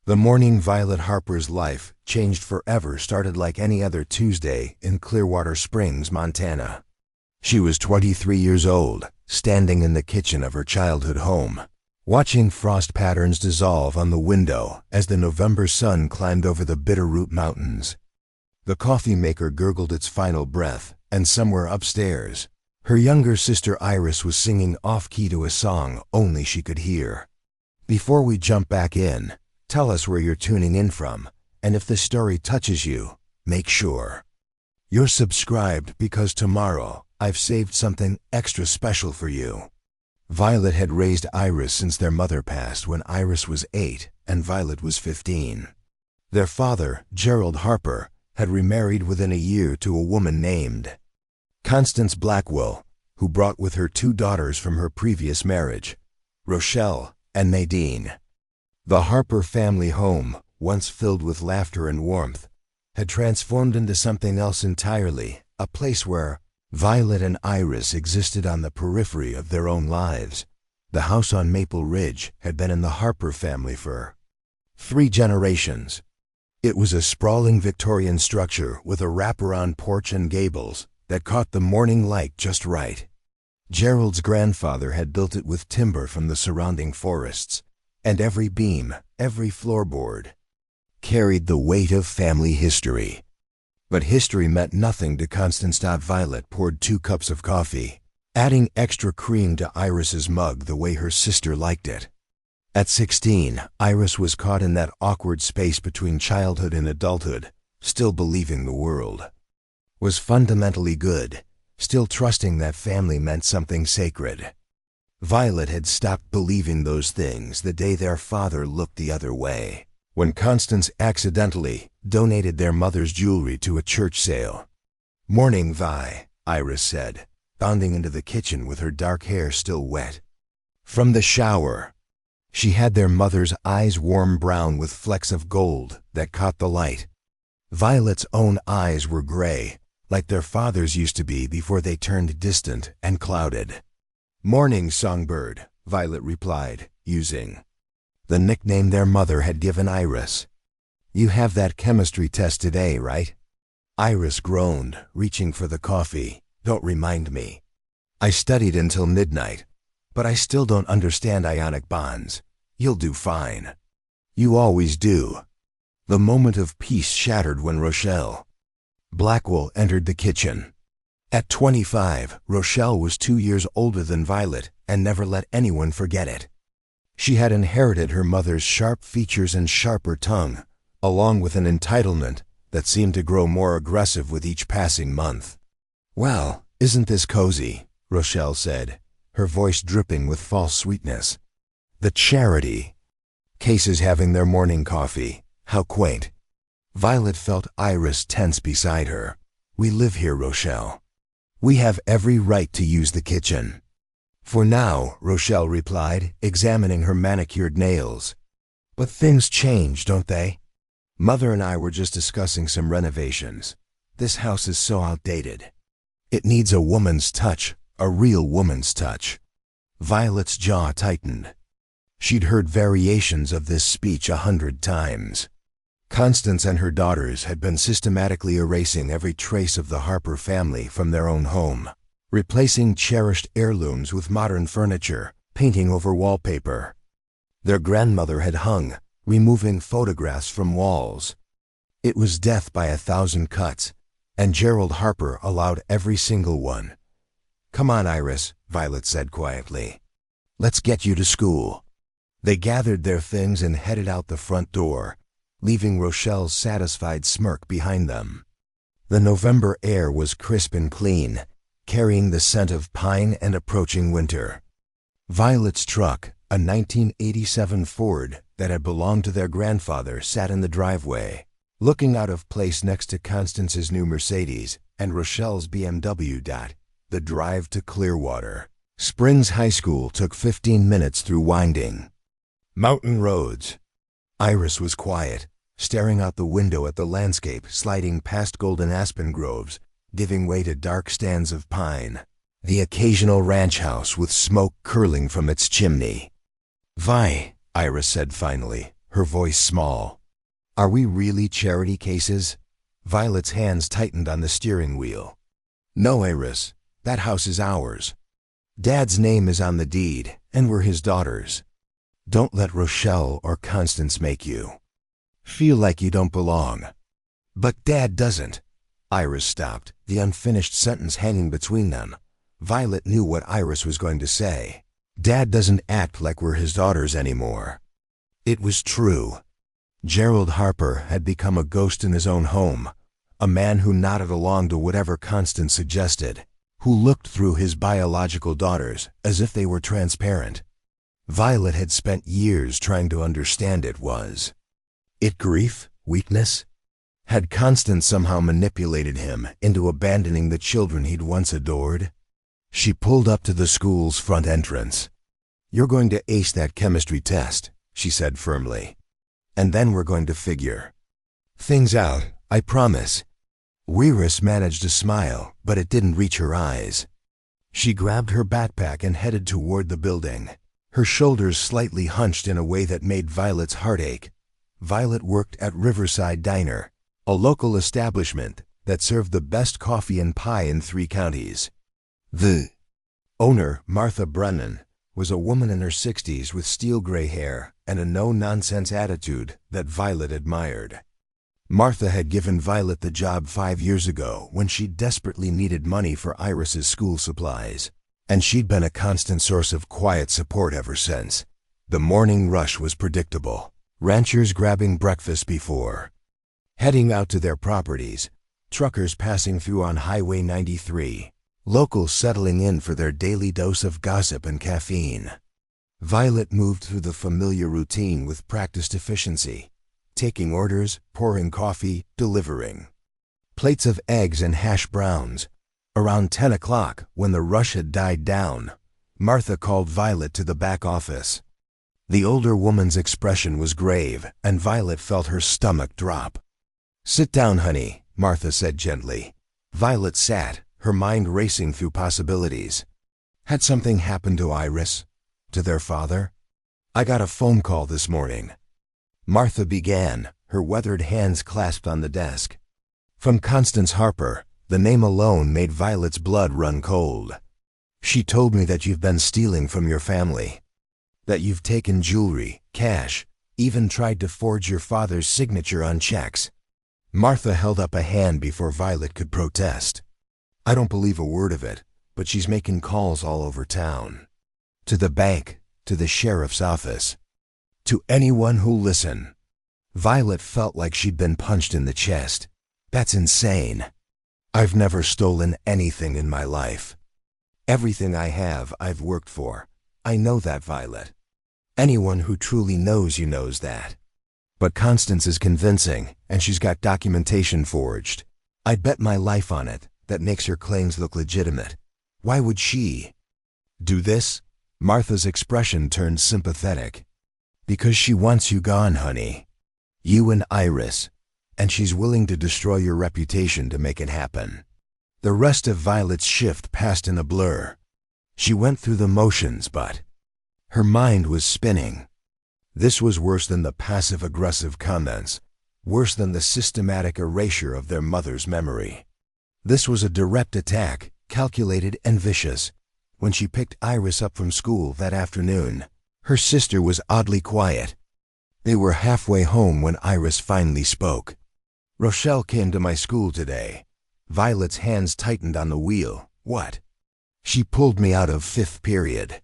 The morning Violet Harper's life changed forever started like any other Tuesday in Clearwater Springs, Montana. She was 23 years old, standing in the kitchen of her childhood home, watching frost patterns dissolve on the window as the November sun climbed over the Bitterroot Mountains. The coffee maker gurgled its final breath, and somewhere upstairs, her younger sister Iris was singing off-key to a song only she could hear. Before we jump back in, tell us where you're tuning in from, and if this story touches you, make sure you're subscribed, because tomorrow I've saved something extra special for you. Violet had raised Iris since their mother passed when Iris was 8 and Violet was 15. Their father, Gerald Harper, had remarried within a year to a woman named Constance Blackwell, who brought with her 2 daughters from her previous marriage, Rochelle and Nadine. The Harper family home, once filled with laughter and warmth, had transformed into something else entirely, a place where Violet and Iris existed on the periphery of their own lives. The house on Maple Ridge had been in the Harper family for 3 generations. It was a sprawling Victorian structure with a wraparound porch and gables that caught the morning light just right. Gerald's grandfather had built it with timber from the surrounding forests, and every beam, every floorboard, carried the weight of family history. But history meant nothing to Constance. Violet poured 2 cups of coffee, adding extra cream to Iris's mug the way her sister liked it. At 16, Iris was caught in that awkward space between childhood and adulthood, still believing the world was fundamentally good, still trusting that family meant something sacred. Violet had stopped believing those things the day their father looked the other way, when Constance accidentally donated their mother's jewelry to a church sale. "Morning, Vi," Iris said, bounding into the kitchen with her dark hair still wet from the shower. She had their mother's eyes warm brown with flecks of gold that caught the light. Violet's own eyes were gray, like their father's used to be before they turned distant and clouded. "Morning, Songbird," Violet replied, using the nickname their mother had given Iris. "You have that chemistry test today, right?" Iris groaned, reaching for the coffee. "Don't remind me. I studied until midnight, but I still don't understand ionic bonds. You'll do fine." "You always do." The moment of peace shattered when Rochelle Blackwell entered the kitchen. At 25, Rochelle was 2 years older than Violet and never let anyone forget it. She had inherited her mother's sharp features and sharper tongue, along with an entitlement that seemed to grow more aggressive with each passing month. "Well, isn't this cozy?" Rochelle said, her voice dripping with false sweetness. "The charity cases having their morning coffee. How quaint." Violet felt Iris tense beside her. "We live here, Rochelle. We have every right to use the kitchen." "For now," Rochelle replied, examining her manicured nails. "But things change, don't they? Mother and I were just discussing some renovations. This house is so outdated. It needs a woman's touch, a real woman's touch." Violet's jaw tightened. She'd heard variations of this speech 100 times. Constance and her daughters had been systematically erasing every trace of the Harper family from their own home, replacing cherished heirlooms with modern furniture, painting over wallpaper. Their grandmother had hung, removing photographs from walls. It was death by 1,000 cuts, and Gerald Harper allowed every single one. "Come on, Iris," Violet said quietly. "Let's get you to school." They gathered their things and headed out the front door, leaving Rochelle's satisfied smirk behind them. The November air was crisp and clean, carrying the scent of pine and approaching winter. Violet's truck, a 1987 Ford that had belonged to their grandfather, sat in the driveway, looking out of place next to Constance's new Mercedes and Rochelle's BMW. The drive to Clearwater Springs High School took 15 minutes through winding mountain roads. Iris was quiet, staring out the window at the landscape sliding past golden aspen groves, giving way to dark stands of pine, the occasional ranch house with smoke curling from its chimney. "Vi," Iris said finally, her voice small. "Are we really charity cases?" Violet's hands tightened on the steering wheel. "No, Iris. That house is ours. Dad's name is on the deed, and we're his daughters. Don't let Rochelle or Constance make you feel like you don't belong." "But Dad doesn't." Iris stopped, the unfinished sentence hanging between them. Violet knew what Iris was going to say. "Dad doesn't act like we're his daughters anymore." It was true. Gerald Harper had become a ghost in his own home, a man who nodded along to whatever Constance suggested, who looked through his biological daughters as if they were transparent. Violet had spent years trying to understand it. Was it grief? Weakness? Had Constance somehow manipulated him into abandoning the children he'd once adored? She pulled up to the school's front entrance. "You're going to ace that chemistry test," she said firmly. "And then we're going to figure things out, I promise." Iris managed a smile, but it didn't reach her eyes. She grabbed her backpack and headed toward the building, her shoulders slightly hunched in a way that made Violet's heart ache. Violet worked at Riverside Diner, a local establishment that served the best coffee and pie in 3 counties. The owner, Martha Brennan, was a woman in her 60s with steel-gray hair and a no-nonsense attitude that Violet admired. Martha had given Violet the job 5 years ago when she desperately needed money for Iris's school supplies, and she'd been a constant source of quiet support ever since. The morning rush was predictable, ranchers grabbing breakfast before heading out to their properties, truckers passing through on Highway 93, locals settling in for their daily dose of gossip and caffeine. Violet moved through the familiar routine with practiced efficiency, taking orders, pouring coffee, delivering plates of eggs and hash browns. Around 10 o'clock, when the rush had died down, Martha called Violet to the back office. The older woman's expression was grave, and Violet felt her stomach drop. "Sit down, honey," Martha said gently. Violet sat, her mind racing through possibilities. Had something happened to Iris? To their father? "I got a phone call this morning," Martha began, her weathered hands clasped on the desk. "From Constance Harper." The name alone made Violet's blood run cold. "She told me that you've been stealing from your family, that you've taken jewelry, cash, even tried to forge your father's signature on checks." Martha held up a hand before Violet could protest. "I don't believe a word of it, but she's making calls all over town. To the bank, to the sheriff's office, to anyone who'll listen." Violet felt like she'd been punched in the chest. "That's insane. I've never stolen anything in my life. Everything I have, I've worked for. I know that, Violet. Anyone who truly knows you knows that. But Constance is convincing, and she's got documentation forged. I'd bet my life on it. That makes her claims look legitimate. Why would she do this?" Martha's expression turned sympathetic. "Because she wants you gone, honey. You and Iris. And she's willing to destroy your reputation to make it happen." The rest of Violet's shift passed in a blur. She went through the motions, but her mind was spinning. This was worse than the passive-aggressive comments, worse than the systematic erasure of their mother's memory. This was a direct attack, calculated and vicious. When she picked Iris up from school that afternoon, her sister was oddly quiet. They were halfway home when Iris finally spoke. "Rochelle came to my school today." Violet's hands tightened on the wheel. "What?" "She pulled me out of 5th period.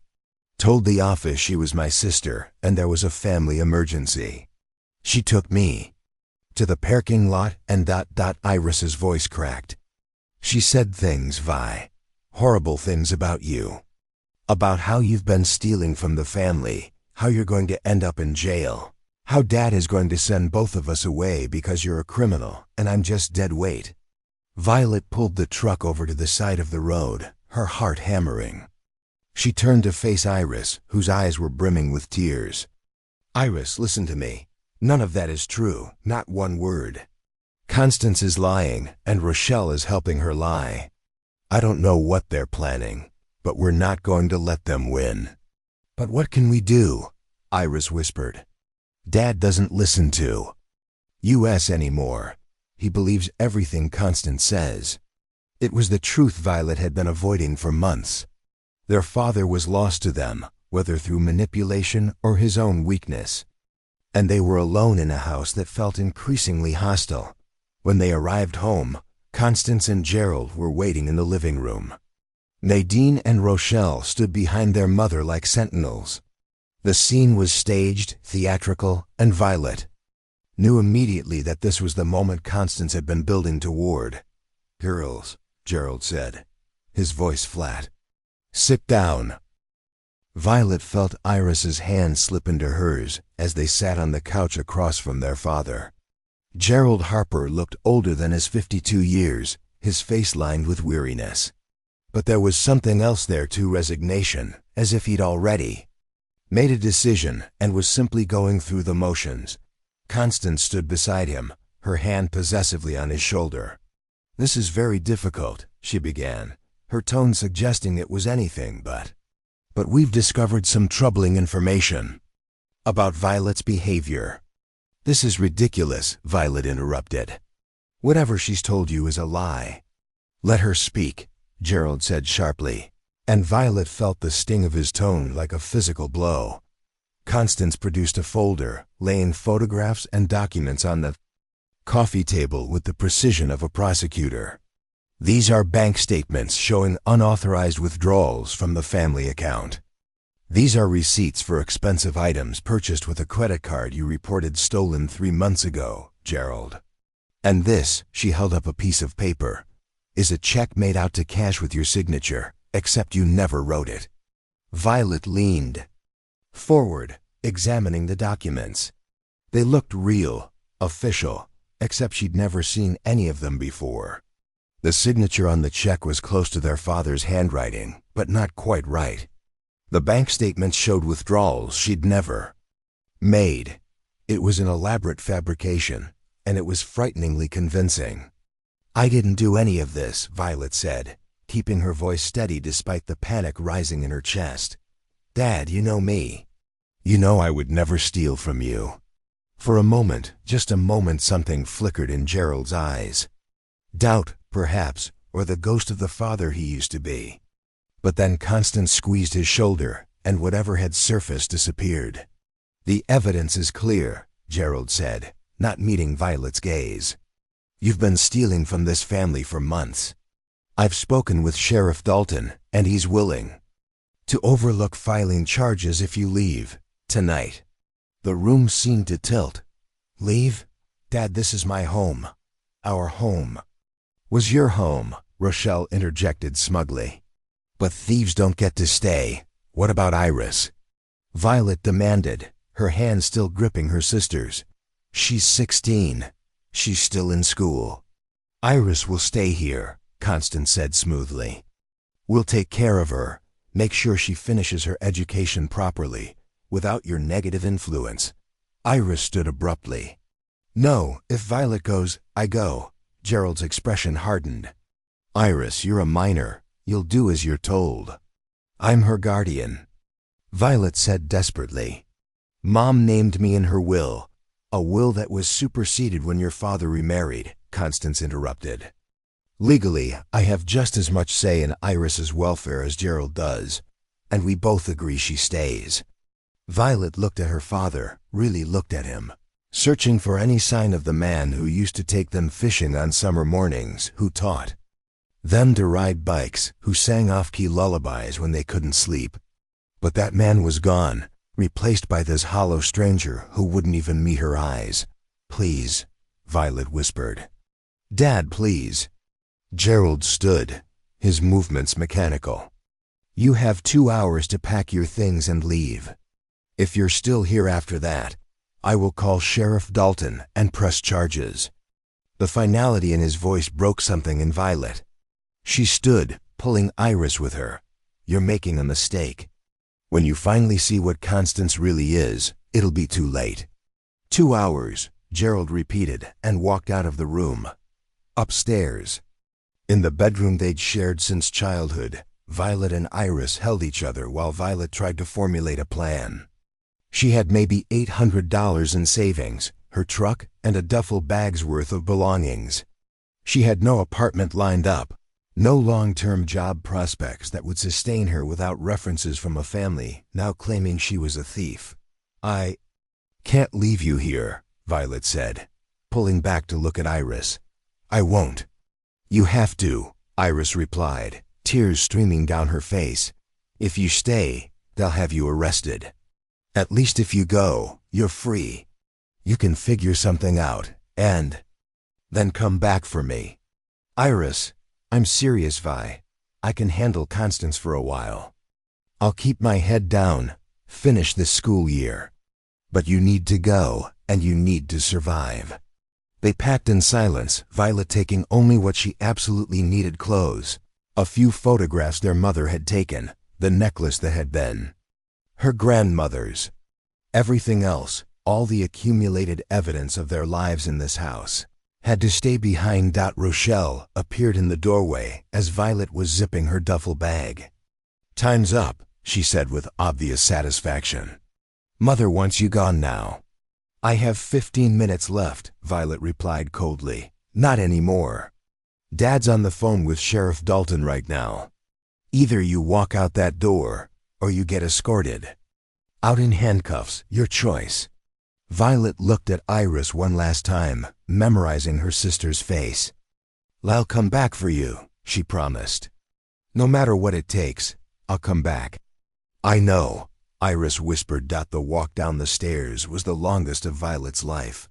Told the office she was my sister and there was a family emergency. She took me to the parking lot and ... Iris's voice cracked. "She said things, Vi. Horrible things about you. About how you've been stealing from the family, how you're going to end up in jail, how Dad is going to send both of us away because you're a criminal and I'm just dead weight." Violet pulled the truck over to the side of the road, her heart hammering. She turned to face Iris, whose eyes were brimming with tears. "Iris, listen to me. None of that is true, not one word. Constance is lying, and Rochelle is helping her lie. I don't know what they're planning, but we're not going to let them win." "But what can we do?" Iris whispered. Dad doesn't listen to US anymore. He believes everything Constance says. It was the truth Violet had been avoiding for months. Their father was lost to them, whether through manipulation or his own weakness. And they were alone in a house that felt increasingly hostile. When they arrived home, Constance and Gerald were waiting in the living room. Nadine and Rochelle stood behind their mother like sentinels. The scene was staged, theatrical, and Violet knew immediately that this was the moment Constance had been building toward. "Girls," Gerald said, his voice flat. "Sit down." Violet felt Iris's hand slip into hers as they sat on the couch across from their father. Gerald Harper looked older than his 52 years, his face lined with weariness. But there was something else there too, resignation, as if he'd already made a decision and was simply going through the motions. Constance stood beside him, her hand possessively on his shoulder. "This is very difficult," she began, her tone suggesting it was anything but we've discovered some troubling information about Violet's behavior." "This is ridiculous," Violet interrupted. "Whatever she's told you is a lie." "Let her speak," Gerald said sharply, and Violet felt the sting of his tone like a physical blow. Constance produced a folder, laying photographs and documents on the coffee table with the precision of a prosecutor. "These are bank statements showing unauthorized withdrawals from the family account. These are receipts for expensive items purchased with a credit card you reported stolen 3 months ago, Gerald. And this," she held up a piece of paper, "is a check made out to cash with your signature, except you never wrote it." Violet leaned forward, examining the documents. They looked real, official, except she'd never seen any of them before. The signature on the check was close to their father's handwriting, but not quite right. The bank statements showed withdrawals she'd never made. It was an elaborate fabrication, and it was frighteningly convincing. "I didn't do any of this," Violet said, keeping her voice steady despite the panic rising in her chest. "Dad, you know me. You know I would never steal from you." For a moment, just a moment, something flickered in Gerald's eyes. Doubt, perhaps, or the ghost of the father he used to be. But then Constance squeezed his shoulder, and whatever had surfaced disappeared. "The evidence is clear," Gerald said, not meeting Violet's gaze. "You've been stealing from this family for months. I've spoken with Sheriff Dalton, and he's willing to overlook filing charges if you leave tonight." The room seemed to tilt. "Leave? Dad, this is my home. Our home." "Was your home," Rochelle interjected smugly. "But thieves don't get to stay. What about Iris?" Violet demanded, her hand still gripping her sister's. "She's 16. She's still in school." "Iris will stay here," Constance said smoothly. "We'll take care of her, make sure she finishes her education properly, without your negative influence." Iris stood abruptly. "No, if Violet goes, I go." Gerald's expression hardened. "Iris, you're a minor. You'll do as you're told." "I'm her guardian," Violet said desperately. "Mom named me in her will, a will that was superseded when your father remarried," Constance interrupted. "Legally, I have just as much say in Iris's welfare as Gerald does, and we both agree she stays." Violet looked at her father, really looked at him, searching for any sign of the man who used to take them fishing on summer mornings, who taught them to ride bikes, who sang off-key lullabies when they couldn't sleep. But that man was gone, replaced by this hollow stranger who wouldn't even meet her eyes. "Please," Violet whispered. "Dad, please." Gerald stood, his movements mechanical. "You have 2 hours to pack your things and leave. If you're still here after that, I will call Sheriff Dalton and press charges." The finality in his voice broke something in Violet. She stood, pulling Iris with her. "You're making a mistake. When you finally see what Constance really is, it'll be too late." 2 hours, Gerald repeated and walked out of the room. Upstairs, in the bedroom they'd shared since childhood, Violet and Iris held each other while Violet tried to formulate a plan. She had maybe $800 in savings, her truck, and a duffel bag's worth of belongings. She had no apartment lined up, no long-term job prospects that would sustain her without references from a family now claiming she was a thief. "I can't leave you here," Violet said, pulling back to look at Iris. "I won't." "You have to," Iris replied, tears streaming down her face. "If you stay, they'll have you arrested. At least if you go, you're free. You can figure something out, and then come back for me." "Iris, I'm serious, Vi. I can handle Constance for a while. I'll keep my head down, finish this school year. But you need to go, and you need to survive." They packed in silence, Violet taking only what she absolutely needed: clothes, a few photographs their mother had taken, the necklace that had been her grandmother's. Everything else, all the accumulated evidence of their lives in this house, had to stay behind. Rochelle appeared in the doorway as Violet was zipping her duffel bag. "Time's up," she said with obvious satisfaction. "Mother wants you gone now." "I have 15 minutes left," Violet replied coldly. "Not anymore. Dad's on the phone with Sheriff Dalton right now. Either you walk out that door, or you get escorted. Out in handcuffs, your choice." Violet looked at Iris one last time, memorizing her sister's face. "I'll come back for you," she promised. "No matter what it takes, I'll come back." "I know," Iris whispered. The walk down the stairs was the longest of Violet's life.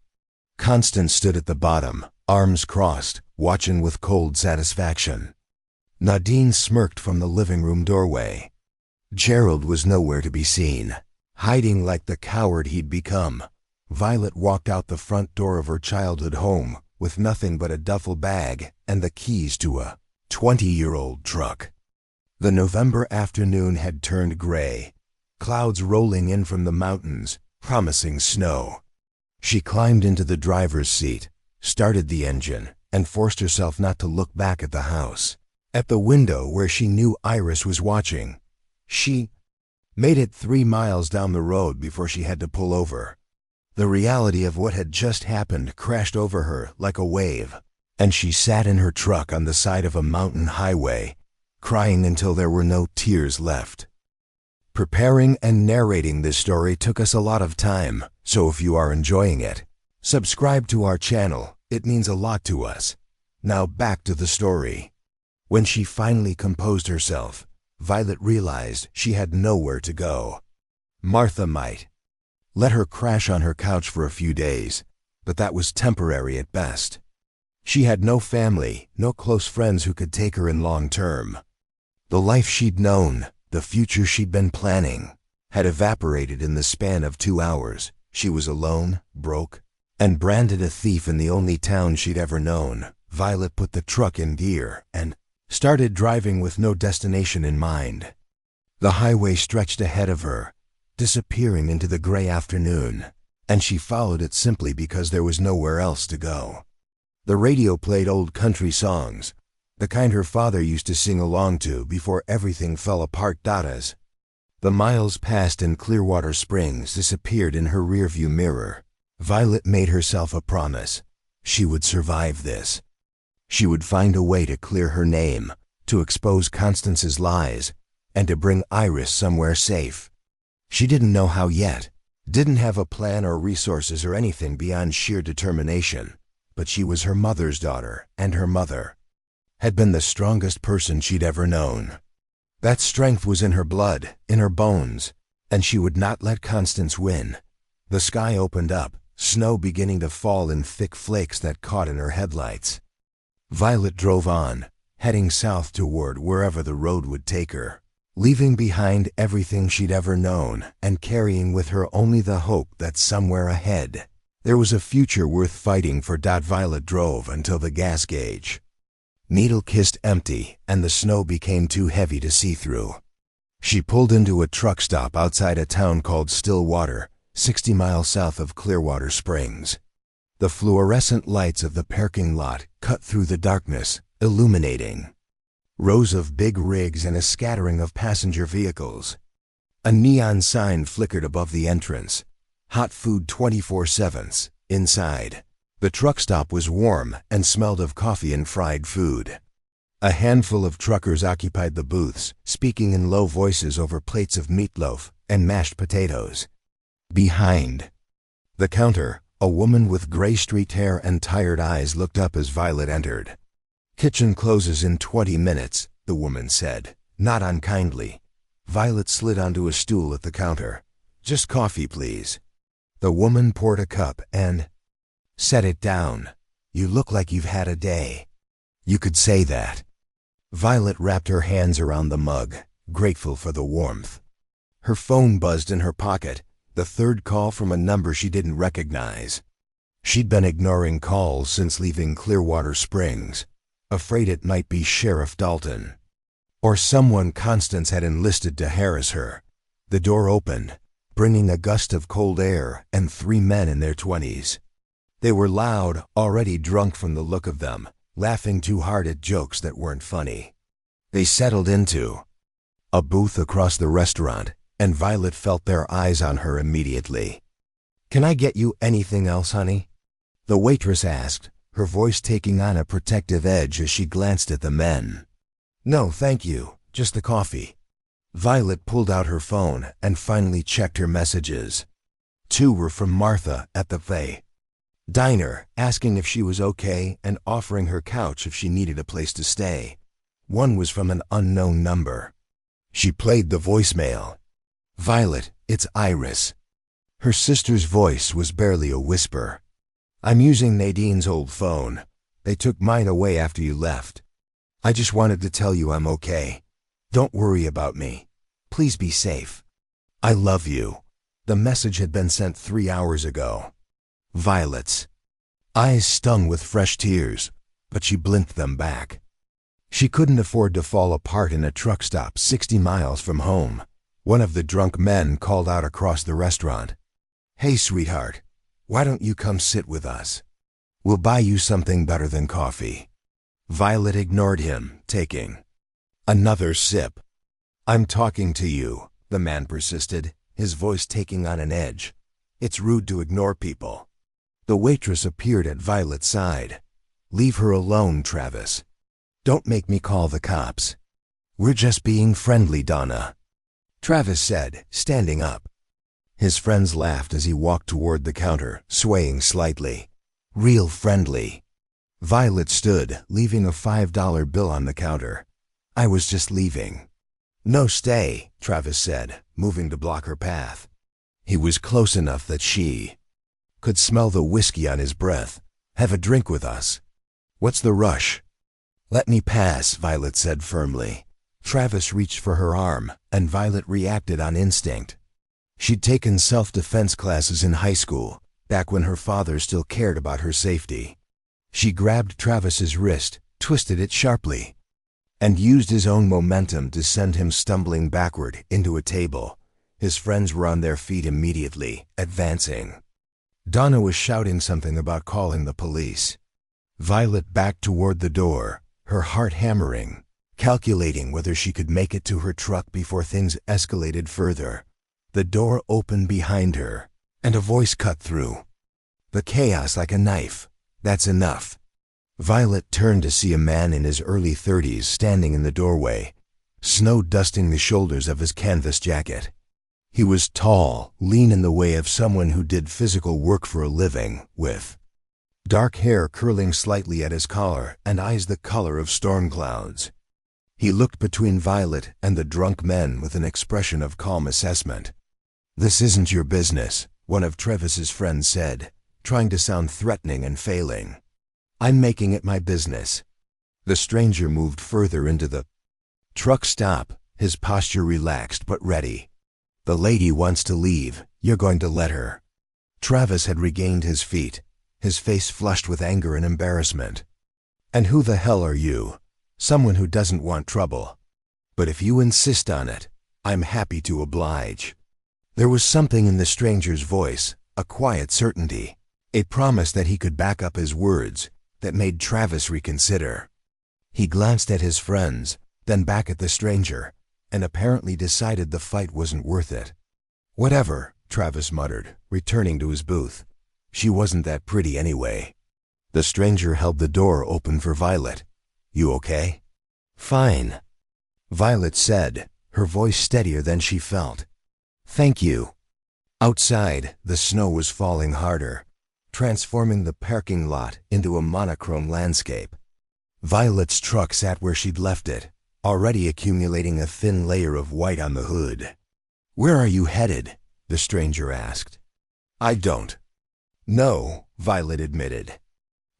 Constance stood at the bottom, arms crossed, watching with cold satisfaction. Nadine smirked from the living room doorway. Gerald was nowhere to be seen. Hiding like the coward he'd become, Violet walked out the front door of her childhood home with nothing but a duffel bag and the keys to a 20-year-old truck. The November afternoon had turned gray, clouds rolling in from the mountains, promising snow. She climbed into the driver's seat, started the engine, and forced herself not to look back at the house. At the window where she knew Iris was watching, she made it 3 miles down the road before she had to pull over. The reality of what had just happened crashed over her like a wave, and she sat in her truck on the side of a mountain highway, crying until there were no tears left. Preparing and narrating this story took us a lot of time, so if you are enjoying it, subscribe to our channel. It means a lot to us. Now back to the story. When she finally composed herself, Violet realized she had nowhere to go. Martha might let her crash on her couch for a few days, but that was temporary at best. She had no family, no close friends who could take her in long term. The life she'd known, the future she'd been planning, had evaporated in the span of 2 hours. She was alone, broke, and branded a thief in the only town she'd ever known. Violet put the truck in gear and started driving with no destination in mind. The highway stretched ahead of her, disappearing into the gray afternoon, and she followed it simply because there was nowhere else to go. The radio played old country songs, the kind her father used to sing along to before everything fell apart. As the miles passed and Clearwater Springs disappeared in her rearview mirror, Violet made herself a promise. She would survive this. She would find a way to clear her name, to expose Constance's lies, and to bring Iris somewhere safe. She didn't know how yet, didn't have a plan or resources or anything beyond sheer determination, but she was her mother's daughter, and her mother had been the strongest person she'd ever known. That strength was in her blood, in her bones, and she would not let Constance win. The sky opened up, snow beginning to fall in thick flakes that caught in her headlights. Violet drove on, heading south toward wherever the road would take her, leaving behind everything she'd ever known and carrying with her only the hope that somewhere ahead there was a future worth fighting for. Violet drove until the gas gauge needle-kissed empty and the snow became too heavy to see through. She pulled into a truck stop outside a town called Stillwater, 60 miles south of Clearwater Springs. The fluorescent lights of the parking lot cut through the darkness, illuminating rows of big rigs and a scattering of passenger vehicles. A neon sign flickered above the entrance. Hot food 24/7 inside. The truck stop was warm and smelled of coffee and fried food. A handful of truckers occupied the booths, speaking in low voices over plates of meatloaf and mashed potatoes. Behind the counter, a woman with gray streaked hair and tired eyes looked up as Violet entered. "Kitchen closes in 20 minutes, the woman said, not unkindly. Violet slid onto a stool at the counter. "Just coffee, please." The woman poured a cup and set it down. "You look like you've had a day." "You could say that." Violet wrapped her hands around the mug, grateful for the warmth. Her phone buzzed in her pocket, the third call from a number she didn't recognize. She'd been ignoring calls since leaving Clearwater Springs, afraid it might be Sheriff Dalton, or someone Constance had enlisted to harass her. The door opened, bringing a gust of cold air and 3 men in their 20s. They were loud, already drunk from the look of them, laughing too hard at jokes that weren't funny. They settled into a booth across the restaurant, and Violet felt their eyes on her immediately. "Can I get you anything else, honey?" the waitress asked, her voice taking on a protective edge as she glanced at the men. "No, thank you, just the coffee." Violet pulled out her phone and finally checked her messages. 2 were from Martha at the Fay Diner, asking if she was okay and offering her couch if she needed a place to stay. 1 was from an unknown number. She played the voicemail. "Violet, it's Iris." Her sister's voice was barely a whisper. "I'm using Nadine's old phone. They took mine away after you left. I just wanted to tell you I'm okay. Don't worry about me. Please be safe. I love you." The message had been sent 3 hours ago. Violet's eyes stung with fresh tears, but she blinked them back. She couldn't afford to fall apart in a truck stop 60 miles from home. One of the drunk men called out across the restaurant. "Hey, sweetheart, why don't you come sit with us? We'll buy you something better than coffee." Violet ignored him, taking another sip. "I'm talking to you," the man persisted, his voice taking on an edge. "It's rude to ignore people." The waitress appeared at Violet's side. "Leave her alone, Travis. Don't make me call the cops. We're just being friendly, Donna," Travis said, standing up. His friends laughed as he walked toward the counter, swaying slightly. "Real friendly." Violet stood, leaving a $5 bill on the counter. "I was just leaving." "No, stay," Travis said, moving to block her path. He was close enough that she could smell the whiskey on his breath. "Have a drink with us." "What's the rush?" "Let me pass," Violet said firmly. Travis reached for her arm, and Violet reacted on instinct. She'd taken self-defense classes in high school, back when her father still cared about her safety. She grabbed Travis's wrist, twisted it sharply, and used his own momentum to send him stumbling backward into a table. His friends were on their feet immediately, advancing. Donna was shouting something about calling the police. Violet backed toward the door, her heart hammering, calculating whether she could make it to her truck before things escalated further. The door opened behind her, and a voice cut through. "The chaos like a knife. That's enough." Violet turned to see a man in his early 30s standing in the doorway, snow dusting the shoulders of his canvas jacket. He was tall, lean in the way of someone who did physical work for a living, with dark hair curling slightly at his collar and eyes the color of storm clouds. He looked between Violet and the drunk men with an expression of calm assessment. "This isn't your business," one of Travis's friends said, trying to sound threatening and failing. "I'm making it my business." The stranger moved further into the truck stop, his posture relaxed but ready. "The lady wants to leave. You're going to let her." Travis had regained his feet, his face flushed with anger and embarrassment. "And who the hell are you?" "Someone who doesn't want trouble. But if you insist on it, I'm happy to oblige." There was something in the stranger's voice, a quiet certainty, a promise that he could back up his words, that made Travis reconsider. He glanced at his friends, then back at the stranger, and apparently decided the fight wasn't worth it. "Whatever," Travis muttered, returning to his booth. "She wasn't that pretty anyway." The stranger held the door open for Violet. "You okay?" "Fine," Violet said, her voice steadier than she felt. "Thank you." Outside, the snow was falling harder, transforming the parking lot into a monochrome landscape. Violet's truck sat where she'd left it, already accumulating a thin layer of white on the hood. "Where are you headed?" the stranger asked. "I don't know," Violet admitted.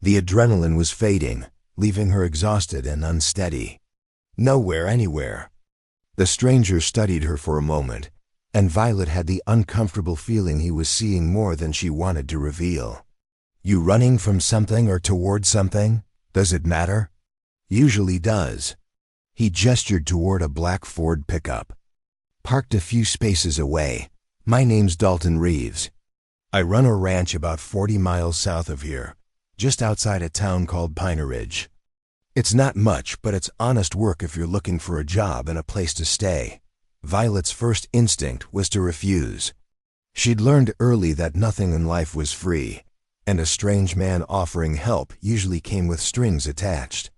The adrenaline was fading, leaving her exhausted and unsteady. "Nowhere, anywhere." The stranger studied her for a moment, and Violet had the uncomfortable feeling he was seeing more than she wanted to reveal. "You running from something or toward something? Does it matter?" "Usually does." He gestured toward a black Ford pickup. "Parked a few spaces away. My name's Dalton Reeves. I run a ranch about 40 miles south of here, just outside a town called Pine Ridge. It's not much, but it's honest work if you're looking for a job and a place to stay." Violet's first instinct was to refuse. She'd learned early that nothing in life was free, and a strange man offering help usually came with strings attached.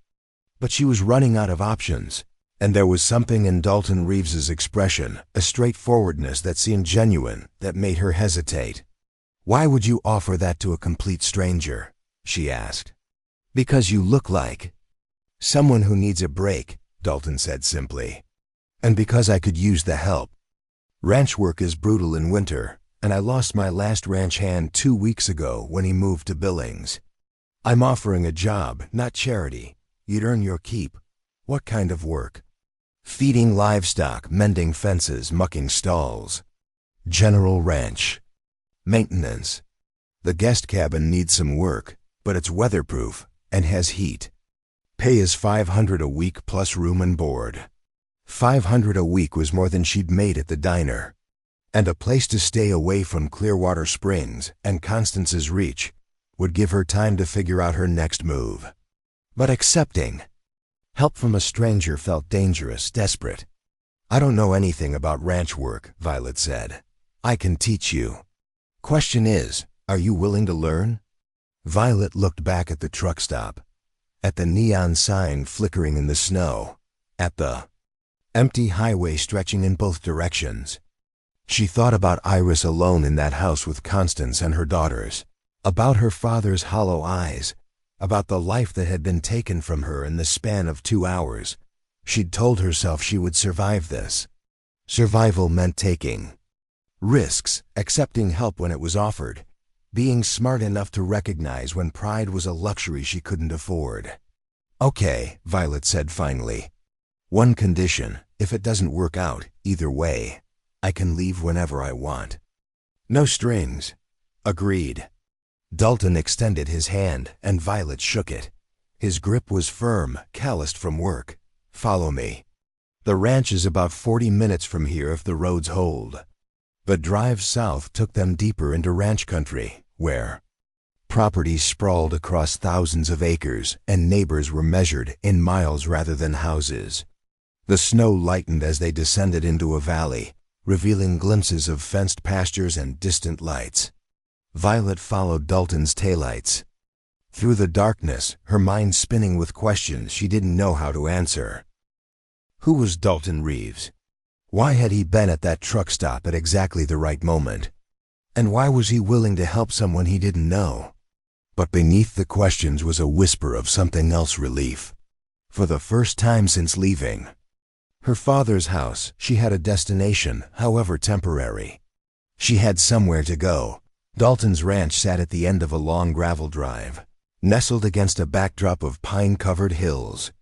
But she was running out of options, and there was something in Dalton Reeves's expression, a straightforwardness that seemed genuine, that made her hesitate. "Why would you offer that to a complete stranger?" she asked. "Because you look like someone who needs a break," Dalton said simply. "And because I could use the help. Ranch work is brutal in winter, and I lost my last ranch hand 2 weeks ago when he moved to Billings. I'm offering a job, not charity. You'd earn your keep." "What kind of work?" "Feeding livestock, mending fences, mucking stalls. General ranch. Maintenance. The guest cabin needs some work, but it's weatherproof and has heat. Pay is $500 a week plus room and board." $500 a week was more than she'd made at the diner. And a place to stay away from Clearwater Springs and Constance's reach would give her time to figure out her next move. But accepting help from a stranger felt dangerous, desperate. "I don't know anything about ranch work," Violet said. "I can teach you. Question is, are you willing to learn?" Violet looked back at the truck stop, at the neon sign flickering in the snow, at the empty highway stretching in both directions. She thought about Iris alone in that house with Constance and her daughters, about her father's hollow eyes, about the life that had been taken from her in the span of 2 hours. She'd told herself she would survive this. Survival meant taking risks, accepting help when it was offered, being smart enough to recognize when pride was a luxury she couldn't afford. "Okay," Violet said finally. "One condition, if it doesn't work out, either way, I can leave whenever I want. No strings." "Agreed." Dalton extended his hand, and Violet shook it. His grip was firm, calloused from work. "Follow me. The ranch is about 40 minutes from here if the roads hold." The drive south took them deeper into ranch country, where property sprawled across thousands of acres and neighbors were measured in miles rather than houses. The snow lightened as they descended into a valley, revealing glimpses of fenced pastures and distant lights. Violet followed Dalton's taillights. Through the darkness, her mind spinning with questions she didn't know how to answer. Who was Dalton Reeves? Why had he been at that truck stop at exactly the right moment? And why was he willing to help someone he didn't know? But beneath the questions was a whisper of something else: relief. For the first time since leaving her father's house, she had a destination, however temporary. She had somewhere to go. Dalton's ranch sat at the end of a long gravel drive, nestled against a backdrop of pine-covered hills.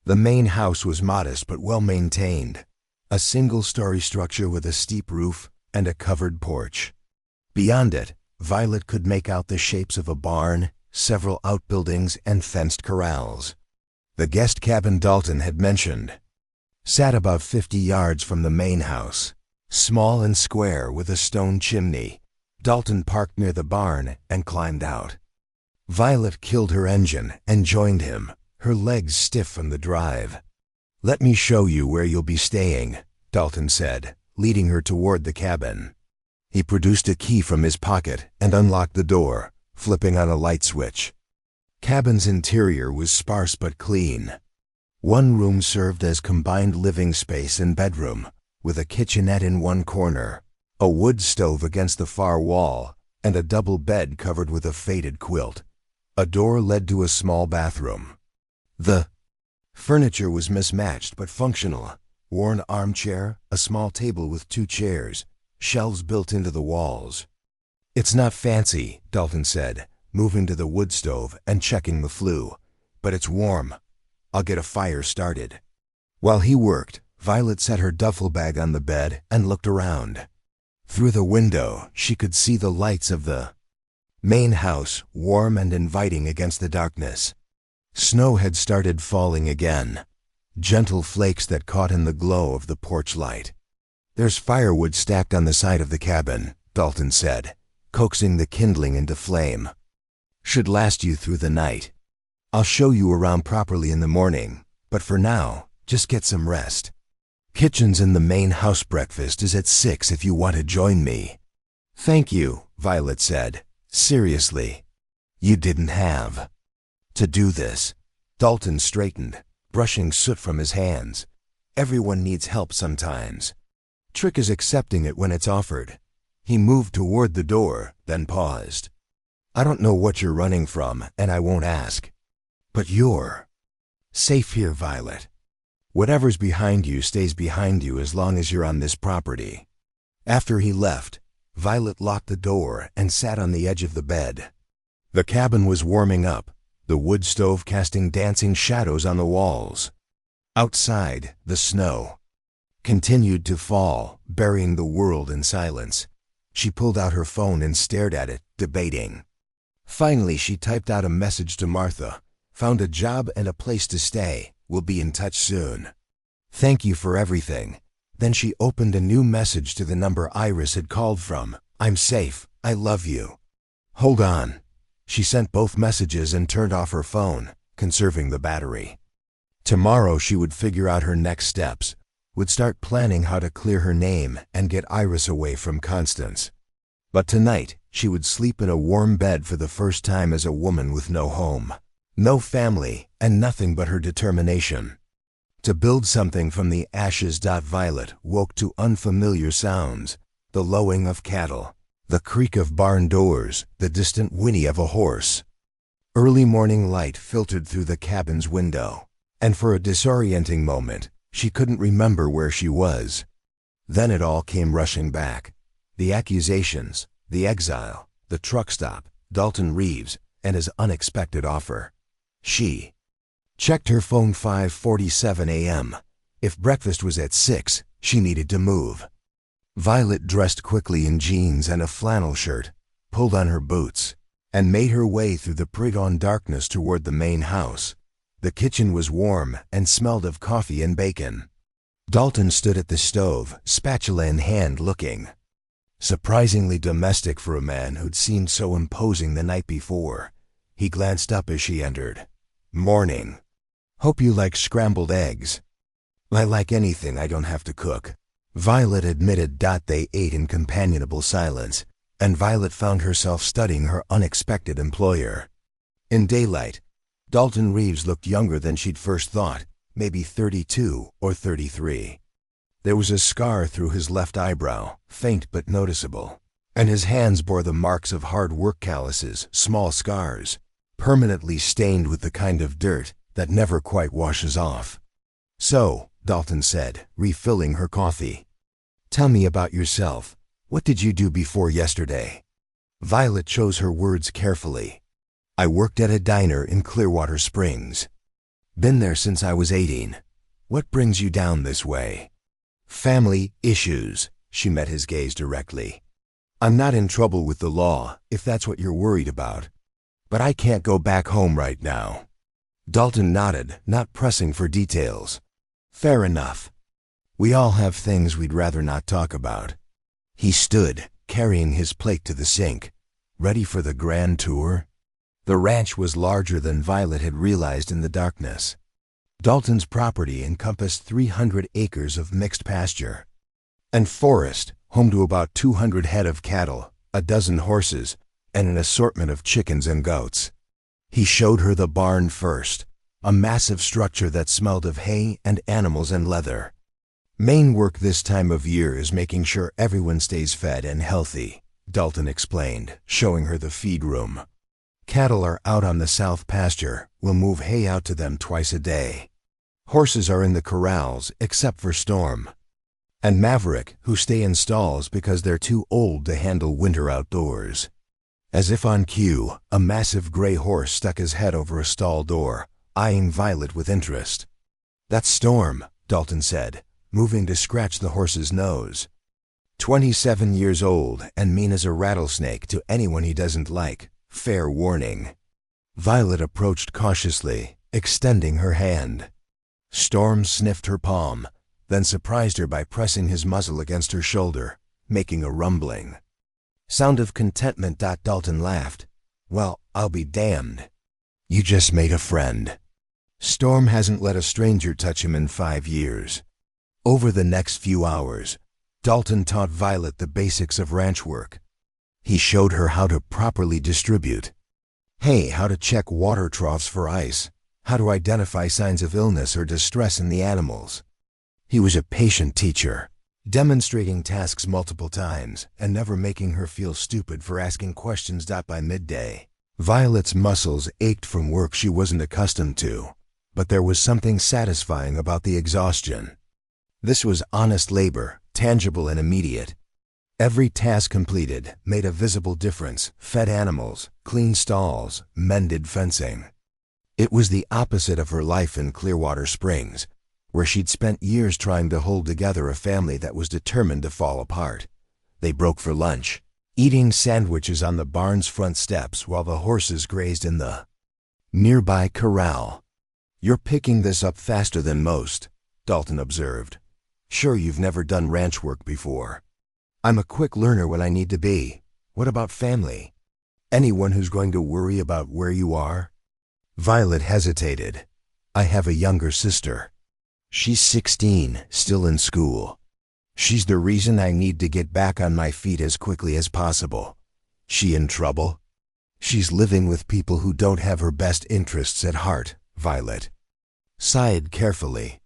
The main house was modest but well-maintained, a single-story structure with a steep roof and a covered porch. Beyond it, Violet could make out the shapes of a barn, several outbuildings, and fenced corrals. The guest cabin Dalton had mentioned sat about 50 yards from the main house, small and square with a stone chimney. Dalton parked near the barn and climbed out. Violet killed her engine and joined him, her legs stiff from the drive. "Let me show you where you'll be staying," Dalton said, leading her toward the cabin. He produced a key from his pocket and unlocked the door, flipping on a light switch. Cabin's interior was sparse but clean. One room served as combined living space and bedroom, with a kitchenette in one corner, a wood stove against the far wall, and a double bed covered with a faded quilt. A door led to a small bathroom. The furniture was mismatched but functional. Worn armchair, a small table with 2 chairs, shelves built into the walls. "It's not fancy," Dalton said, moving to the wood stove and checking the flue, "but it's warm. I'll get a fire started." While he worked, Violet set her duffel bag on the bed and looked around. Through the window, she could see the lights of the main house, warm and inviting against the darkness. Snow had started falling again, gentle flakes that caught in the glow of the porch light. "There's firewood stacked on the side of the cabin," Dalton said, coaxing the kindling into flame. "Should last you through the night. I'll show you around properly in the morning, but for now, just get some rest. Kitchen's in the main house. Breakfast is at 6 if you want to join me." "Thank you," Violet said. "Seriously, you didn't have to do this." Dalton straightened, brushing soot from his hands. "Everyone needs help sometimes. Trick is accepting it when it's offered." He moved toward the door, then paused. "I don't know what you're running from, and I won't ask. But you're safe here, Violet. Whatever's behind you stays behind you as long as you're on this property." After he left, Violet locked the door and sat on the edge of the bed. The cabin was warming up, the wood stove casting dancing shadows on the walls. Outside, the snow continued to fall, burying the world in silence. She pulled out her phone and stared at it, debating. Finally, she typed out a message to Martha. "Found a job and a place to stay. We'll be in touch soon. Thank you for everything." Then she opened a new message to the number Iris had called from. "I'm safe. I love you." "Hold on." She sent both messages and turned off her phone, conserving the battery. Tomorrow she would figure out her next steps, would start planning how to clear her name and get Iris away from Constance. But tonight, she would sleep in a warm bed for the first time as a woman with no home, no family, and nothing but her determination to build something from the ashes. Violet woke to unfamiliar sounds, the lowing of cattle, the creak of barn doors, the distant whinny of a horse. Early morning light filtered through the cabin's window, and for a disorienting moment, she couldn't remember where she was. Then it all came rushing back. The accusations, the exile, the truck stop, Dalton Reeves, and his unexpected offer. She checked her phone. 5:47 a.m. If breakfast was at 6, she needed to move. Violet dressed quickly in jeans and a flannel shirt, pulled on her boots, and made her way through the pre-dawn darkness toward the main house. The kitchen was warm and smelled of coffee and bacon. Dalton stood at the stove, spatula in hand, looking surprisingly domestic for a man who'd seemed so imposing the night before. He glanced up as she entered. "Morning. Hope you like scrambled eggs." "I like anything I don't have to cook," Violet admitted. They ate in companionable silence, and Violet found herself studying her unexpected employer. In daylight, Dalton Reeves looked younger than she'd first thought, maybe 32 or 33. There was a scar through his left eyebrow, faint but noticeable, and his hands bore the marks of hard work calluses, small scars, permanently stained with the kind of dirt that never quite washes off. "So," Dalton said, refilling her coffee, "tell me about yourself. What did you do before yesterday?" Violet chose her words carefully. "I worked at a diner in Clearwater Springs. Been there since I was 18. What brings you down this way?" "Family issues." She met his gaze directly. "I'm not in trouble with the law, if that's what you're worried about. But I can't go back home right now." Dalton nodded, not pressing for details. "Fair enough. We all have things we'd rather not talk about." He stood, carrying his plate to the sink, ready for the grand tour. The ranch was larger than Violet had realized in the darkness. Dalton's property encompassed 300 acres of mixed pasture and forest, home to about 200 head of cattle, a dozen horses, and an assortment of chickens and goats. He showed her the barn first, a massive structure that smelled of hay and animals and leather. Main work this time of year is making sure everyone stays fed and healthy, Dalton explained, showing her the feed room. Cattle are out on the south pasture. We'll move hay out to them twice a day. Horses are in the corrals, except for Storm and Maverick, who stay in stalls because they're too old to handle winter outdoors. As if on cue, a massive gray horse stuck his head over a stall door, eyeing Violet with interest. "That's Storm," Dalton said, moving to scratch the horse's nose. 27 years old and mean as a rattlesnake to anyone he doesn't like. Fair warning. Violet approached cautiously, extending her hand. Storm sniffed her palm, then surprised her by pressing his muzzle against her shoulder, making a rumbling sound of contentment. Dalton laughed. "Well, I'll be damned. You just made a friend." Storm hasn't let a stranger touch him in 5 years. Over the next few hours, Dalton taught Violet the basics of ranch work. He showed her how to properly distribute hay, how to check water troughs for ice, how to identify signs of illness or distress in the animals. He was a patient teacher, demonstrating tasks multiple times and never making her feel stupid for asking questions. By midday, Violet's muscles ached from work she wasn't accustomed to, but there was something satisfying about the exhaustion. This was honest labor, tangible and immediate. Every task completed made a visible difference: fed animals, cleaned stalls, mended fencing. It was the opposite of her life in Clearwater Springs, where she'd spent years trying to hold together a family that was determined to fall apart. They broke for lunch, eating sandwiches on the barn's front steps while the horses grazed in the nearby corral. "You're picking this up faster than most," Dalton observed. "Sure, you've never done ranch work before." "I'm a quick learner when I need to be. What about family? Anyone who's going to worry about where you are?" Violet hesitated. "I have a younger sister. She's 16, still in school. She's the reason I need to get back on my feet as quickly as possible." "She in trouble?" "She's living with people who don't have her best interests at heart," Violet sighed carefully.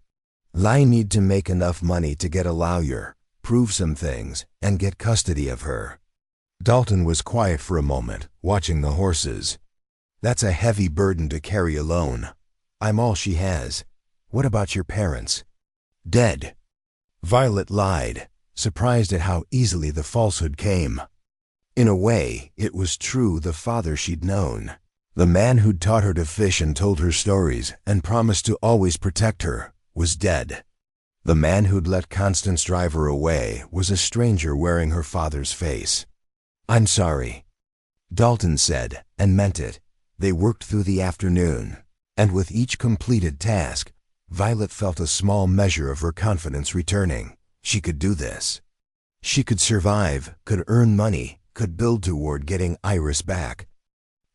"I need to make enough money to get a lawyer, prove some things, and get custody of her." Dalton was quiet for a moment, watching the horses. "That's a heavy burden to carry alone. I'm all she has. What about your parents?" "Dead." Violet lied, surprised at how easily the falsehood came. In a way, it was true. The father she'd known, the man who'd taught her to fish and told her stories and promised to always protect her, was dead. The man who'd let Constance drive her away was a stranger wearing her father's face. "I'm sorry," Dalton said, and meant it. They worked through the afternoon, and with each completed task, Violet felt a small measure of her confidence returning. She could do this. She could survive, could earn money, could build toward getting Iris back.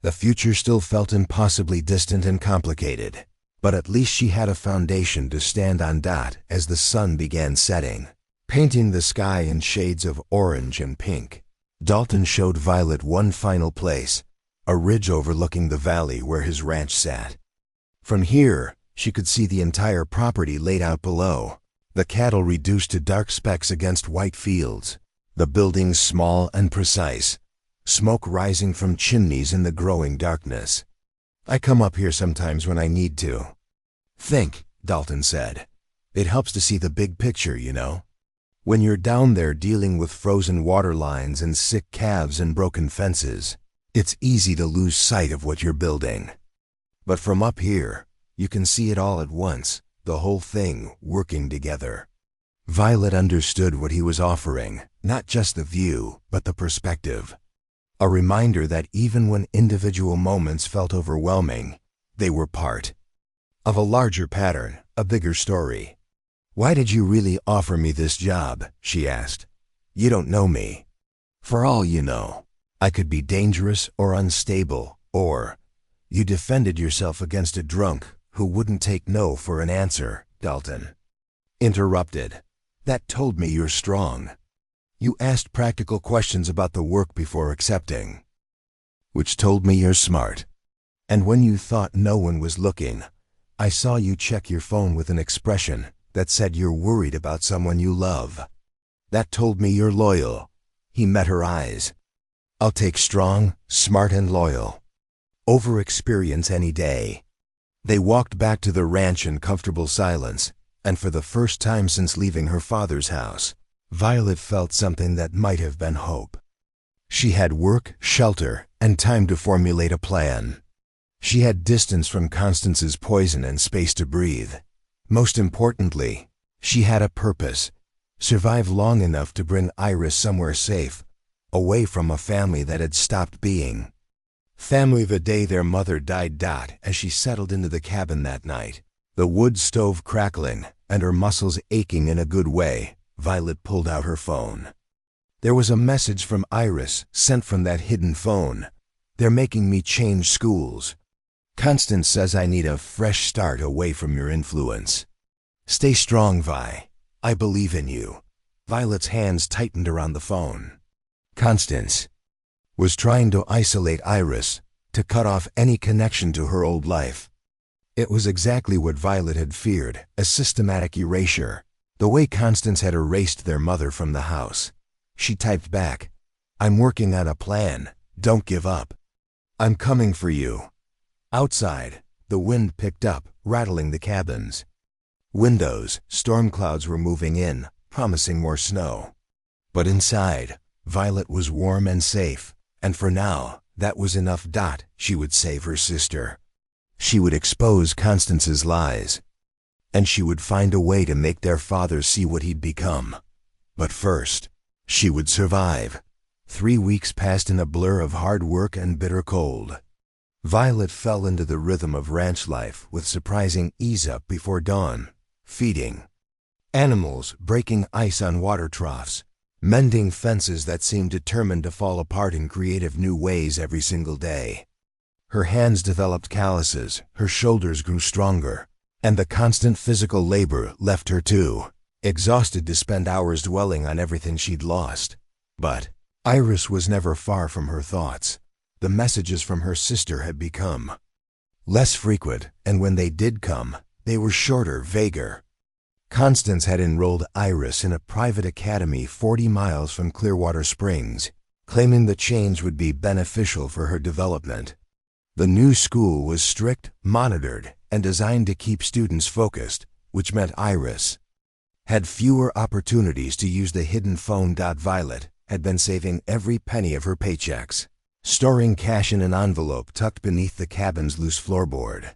The future still felt impossibly distant and complicated, but at least she had a foundation to stand on. As the sun began setting, painting the sky in shades of orange and pink, Dalton showed Violet one final place, a ridge overlooking the valley where his ranch sat. From here, she could see the entire property laid out below, the cattle reduced to dark specks against white fields, the buildings small and precise, smoke rising from chimneys in the growing darkness. "I come up here sometimes when I need to think," Dalton said. "It helps to see the big picture, you know. When you're down there dealing with frozen water lines and sick calves and broken fences, it's easy to lose sight of what you're building. But from up here, you can see it all at once, the whole thing working together." Violet understood what he was offering, not just the view, but the perspective. A reminder that even when individual moments felt overwhelming, they were part of a larger pattern, a bigger story. "Why did you really offer me this job?" she asked. "You don't know me. For all you know, I could be dangerous or unstable, or you defended yourself against a drunk who wouldn't take no for an answer, Dalton interrupted. That told me you're strong. You asked practical questions about the work before accepting, which told me you're smart. And when you thought no one was looking, I saw you check your phone with an expression that said you're worried about someone you love. That told me you're loyal. He met her eyes. I'll take strong, smart, and loyal over experience any day. They walked back to the ranch in comfortable silence, and for the first time since leaving her father's house, Violet felt something that might have been hope. She had work, shelter, and time to formulate a plan. She had distance from Constance's poison and space to breathe. Most importantly, she had a purpose: survive long enough to bring Iris somewhere safe, away from a family that had stopped being family the day their mother died. As she settled into the cabin that night, the wood stove crackling and her muscles aching in a good way, Violet pulled out her phone. There was a message from Iris, sent from that hidden phone. They're making me change schools. Constance says I need a fresh start away from your influence. Stay strong, Vi. I believe in you. Violet's hands tightened around the phone. Constance was trying to isolate Iris, to cut off any connection to her old life. It was exactly what Violet had feared, a systematic erasure, the way Constance had erased their mother from the house. She typed back, I'm working on a plan. Don't give up. I'm coming for you. Outside, the wind picked up, rattling the cabins. Windows, storm clouds were moving in, promising more snow. But inside, Violet was warm and safe, and for now, that was enough. She would save her sister. She would expose Constance's lies. And she would find a way to make their father see what he'd become. But first, she would survive. 3 weeks passed in a blur of hard work and bitter cold. Violet fell into the rhythm of ranch life with surprising ease up before dawn. Feeding animals, breaking ice on water troughs, mending fences that seemed determined to fall apart in creative new ways every single day. Her hands developed calluses, her shoulders grew stronger, and the constant physical labor left her too exhausted to spend hours dwelling on everything she'd lost. But Iris was never far from her thoughts. The messages from her sister had become less frequent, and when they did come, they were shorter, vaguer. Constance had enrolled Iris in a private academy 40 miles from Clearwater Springs, claiming the change would be beneficial for her development. The new school was strict, monitored, and designed to keep students focused, which meant Iris had fewer opportunities to use the hidden phone. Violet had been saving every penny of her paychecks, storing cash in an envelope tucked beneath the cabin's loose floorboard.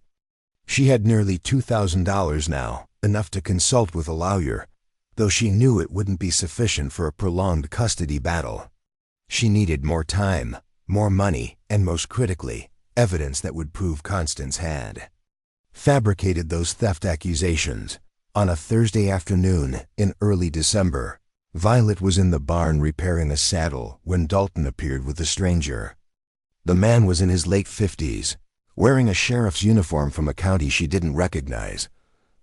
She had nearly $2,000 now, enough to consult with a lawyer, though she knew it wouldn't be sufficient for a prolonged custody battle. She needed more time, more money, and most critically, evidence that would prove Constance had fabricated those theft accusations. On a Thursday afternoon in early December, Violet was in the barn repairing a saddle when Dalton appeared with a stranger. The man was in his late 50s, wearing a sheriff's uniform from a county she didn't recognize.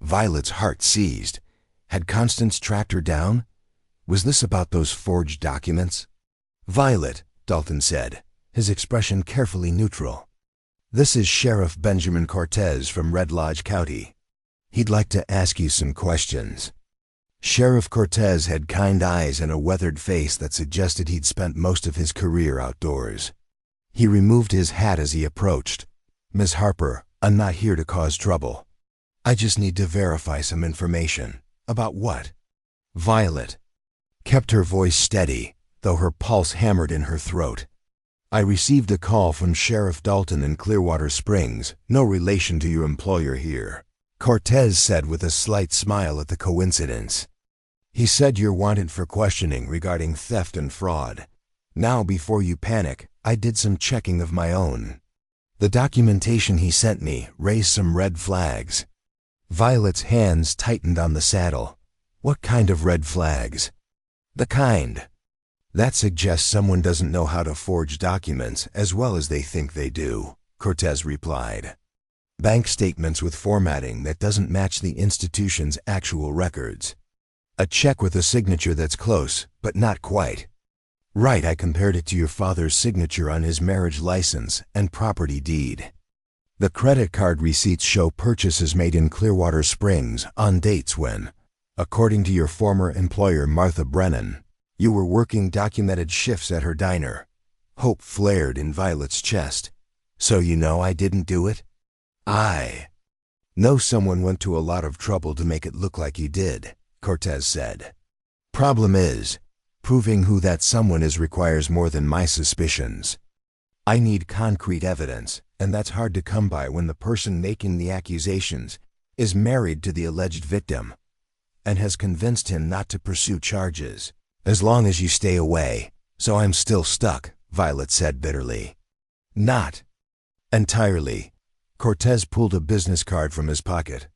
Violet's heart seized. Had Constance tracked her down? Was this about those forged documents? Violet, Dalton said, his expression carefully neutral. This is Sheriff Benjamin Cortez from Red Lodge County. He'd like to ask you some questions. Sheriff Cortez had kind eyes and a weathered face that suggested he'd spent most of his career outdoors. He removed his hat as he approached. Miss Harper, I'm not here to cause trouble. I just need to verify some information. About what? Violet kept her voice steady, though her pulse hammered in her throat. I received a call from Sheriff Dalton in Clearwater Springs, no relation to your employer here, Cortez said with a slight smile at the coincidence. He said you're wanted for questioning regarding theft and fraud. Now, before you panic, I did some checking of my own. The documentation he sent me raised some red flags. Violet's hands tightened on the saddle. What kind of red flags? The kind that suggests someone doesn't know how to forge documents as well as they think they do, Cortez replied. Bank statements with formatting that doesn't match the institution's actual records. A check with a signature that's close, but not quite. Right, I compared it to your father's signature on his marriage license and property deed. The credit card receipts show purchases made in Clearwater Springs on dates when, according to your former employer Martha Brennan, you were working documented shifts at her diner. Hope flared in Violet's chest. So you know I didn't do it? I know someone went to a lot of trouble to make it look like you did, Cortez said. Problem is, proving who that someone is requires more than my suspicions. I need concrete evidence, and that's hard to come by when the person making the accusations is married to the alleged victim and has convinced him not to pursue charges. As long as you stay away, so I'm still stuck, Violet said bitterly. Not entirely. Cortez pulled a business card from his pocket.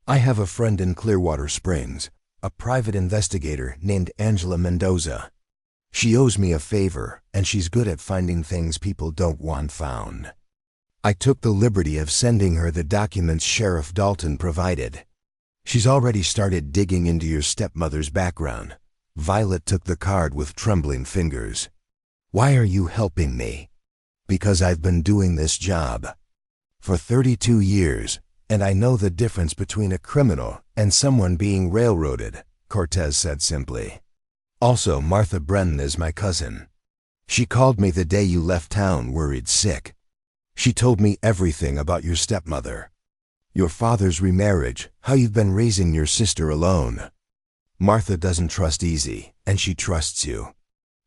I have a friend in Clearwater Springs, a private investigator named Angela Mendoza. She owes me a favor, and she's good at finding things people don't want found. I took the liberty of sending her the documents Sheriff Dalton provided. She's already started digging into your stepmother's background. Violet took the card with trembling fingers. Why are you helping me? Because I've been doing this job for 32 years, and I know the difference between a criminal and someone being railroaded, Cortez said simply. Also, Martha Brennan is my cousin. She called me the day you left town worried sick. She told me everything about your stepmother, your father's remarriage, how you've been raising your sister alone. Martha doesn't trust easy, and she trusts you.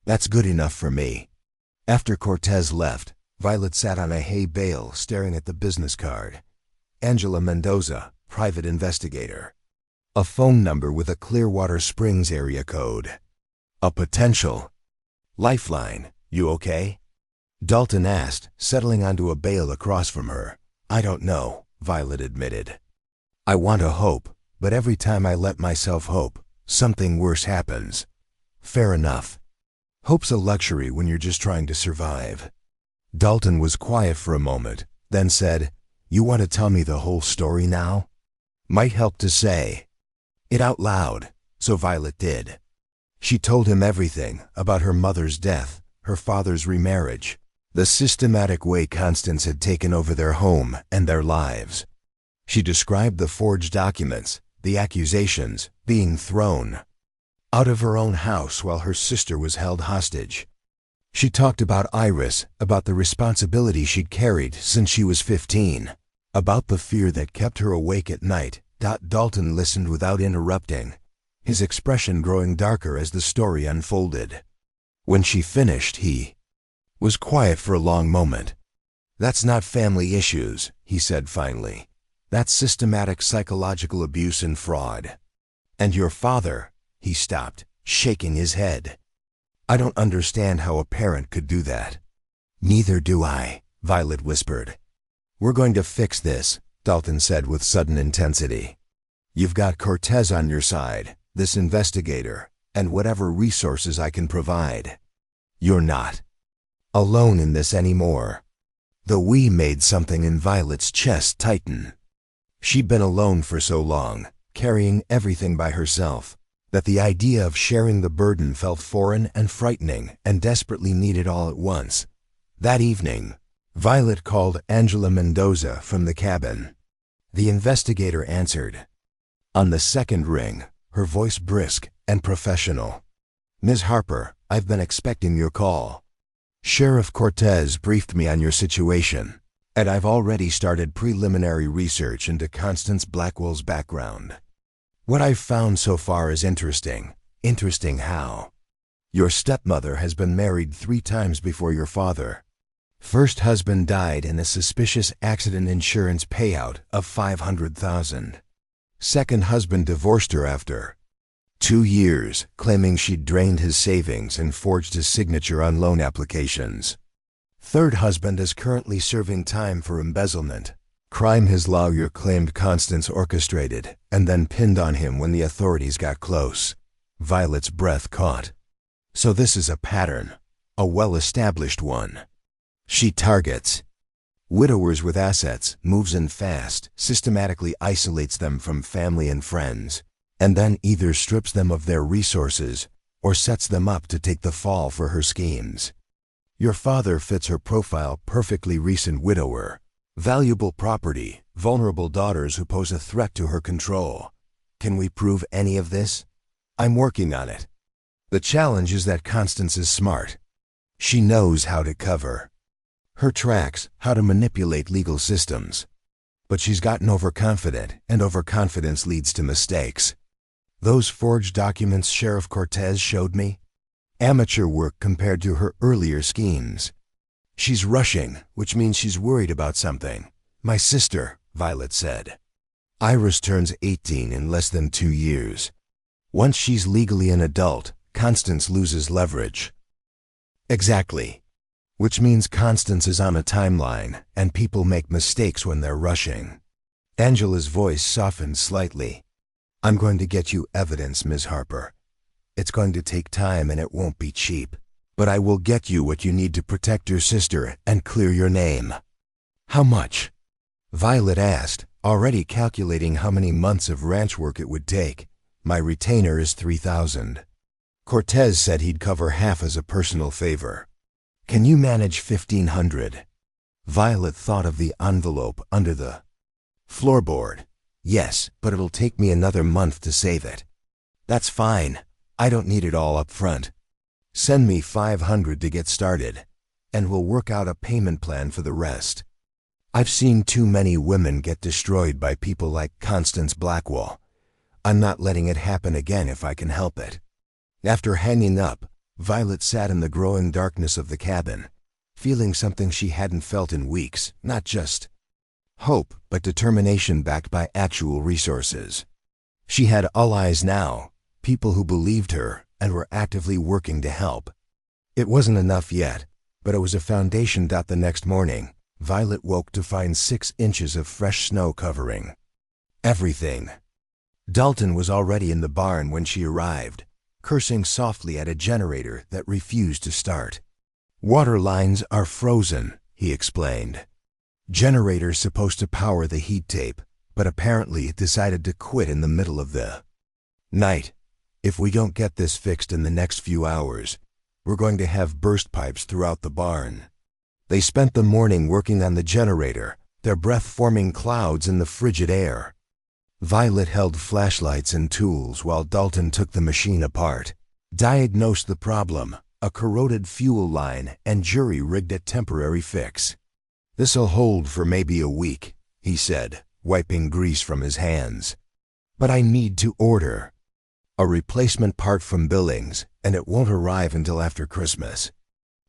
That's good enough for me. After Cortez left, Violet sat on a hay bale staring at the business card. Angela Mendoza, private investigator. A phone number with a Clearwater Springs area code. A potential lifeline. You okay? Dalton asked, settling onto a bale across from her. I don't know, Violet admitted. I want to hope, but every time I let myself hope, something worse happens. Fair enough. Hope's a luxury when you're just trying to survive. Dalton was quiet for a moment, then said, You want to tell me the whole story now? Might help to say it out loud, so Violet did. She told him everything about her mother's death, her father's remarriage, the systematic way Constance had taken over their home and their lives. She described the forged documents, the accusations, being thrown out of her own house while her sister was held hostage. She talked about Iris, about the responsibility she'd carried since she was 15, about the fear that kept her awake at night. Dalton listened without interrupting, his expression growing darker as the story unfolded. When she finished, he was quiet for a long moment. That's not family issues, he said finally. That's systematic psychological abuse and fraud. And your father, he stopped, shaking his head. I don't understand how a parent could do that. Neither do I, Violet whispered. We're going to fix this, Dalton said with sudden intensity. You've got Cortez on your side, this investigator, and whatever resources I can provide. You're not alone in this anymore. The "we" made something in Violet's chest tighten. She'd been alone for so long, carrying everything by herself, that the idea of sharing the burden felt foreign and frightening and desperately needed all at once. That evening, Violet called Angela Mendoza from the cabin. The investigator answered. On the second ring, her voice brisk and professional. Ms. Harper, I've been expecting your call. Sheriff Cortez briefed me on your situation, and I've already started preliminary research into Constance Blackwell's background. What I've found so far is interesting. Interesting how? Your stepmother has been married 3 times before your father. First husband died in a suspicious accident insurance payout of $500,000. Second husband divorced her after 2 years, claiming she'd drained his savings and forged his signature on loan applications. Third husband is currently serving time for embezzlement, crime his lawyer claimed Constance orchestrated and then pinned on him when the authorities got close. Violet's breath caught. So this is a pattern, a well-established one. She targets Widowers with assets, moves in fast, systematically isolates them from family and friends, and then either strips them of their resources or sets them up to take the fall for her schemes. Your father fits her profile perfectly. Recent widower, valuable property, vulnerable daughters who pose a threat to her control. Can we prove any of this? I'm working on it. The challenge is that Constance is smart. She knows how to cover her tracks, how to manipulate legal systems. But she's gotten overconfident, and overconfidence leads to mistakes. Those forged documents Sheriff Cortez showed me? Amateur work compared to her earlier schemes. She's rushing, which means she's worried about something. My sister, Violet said. Iris turns 18 in less than 2 years. Once she's legally an adult, Constance loses leverage. Exactly. Which means Constance is on a timeline, and people make mistakes when they're rushing. Angela's voice softened slightly. I'm going to get you evidence, Ms. Harper. It's going to take time and it won't be cheap. But I will get you what you need to protect your sister and clear your name. How much? Violet asked, already calculating how many months of ranch work it would take. My retainer is $3,000. Cortez said he'd cover half as a personal favor. Can you manage $1,500? Violet thought of the envelope under the floorboard. Yes, but it'll take me another month to save it. That's fine. I don't need it all up front. Send me $500 to get started, and we'll work out a payment plan for the rest. I've seen too many women get destroyed by people like Constance Blackwell. I'm not letting it happen again if I can help it. After hanging up, Violet sat in the growing darkness of the cabin, feeling something she hadn't felt in weeks, not just hope, but determination backed by actual resources. She had allies now, people who believed her and were actively working to help. It wasn't enough yet, but it was a foundation. The next morning, Violet woke to find 6 inches of fresh snow covering everything. Dalton was already in the barn when she arrived, cursing softly at a generator that refused to start. Water lines are frozen, he explained. Generator's supposed to power the heat tape, but apparently it decided to quit in the middle of the night. If we don't get this fixed in the next few hours, we're going to have burst pipes throughout the barn. They spent the morning working on the generator, their breath forming clouds in the frigid air. Violet held flashlights and tools while Dalton took the machine apart, diagnosed the problem, a corroded fuel line, and jury-rigged a temporary fix. This'll hold for maybe a week, he said, wiping grease from his hands. But I need to order a replacement part from Billings, and it won't arrive until after Christmas.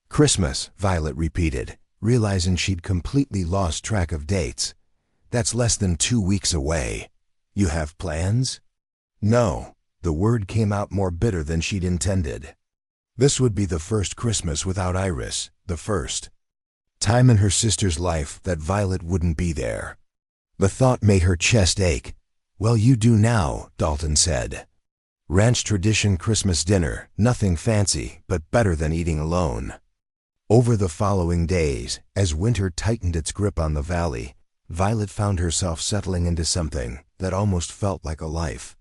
Christmas, Violet repeated, realizing she'd completely lost track of dates. That's less than 2 weeks away. You have plans? No. The word came out more bitter than she'd intended. This would be the first Christmas without Iris, the first time in her sister's life that Violet wouldn't be there. The thought made her chest ache. Well, you do now, Dalton said. Ranch tradition Christmas dinner, nothing fancy, but better than eating alone. Over the following days, as winter tightened its grip on the valley, Violet found herself settling into something that almost felt like a life.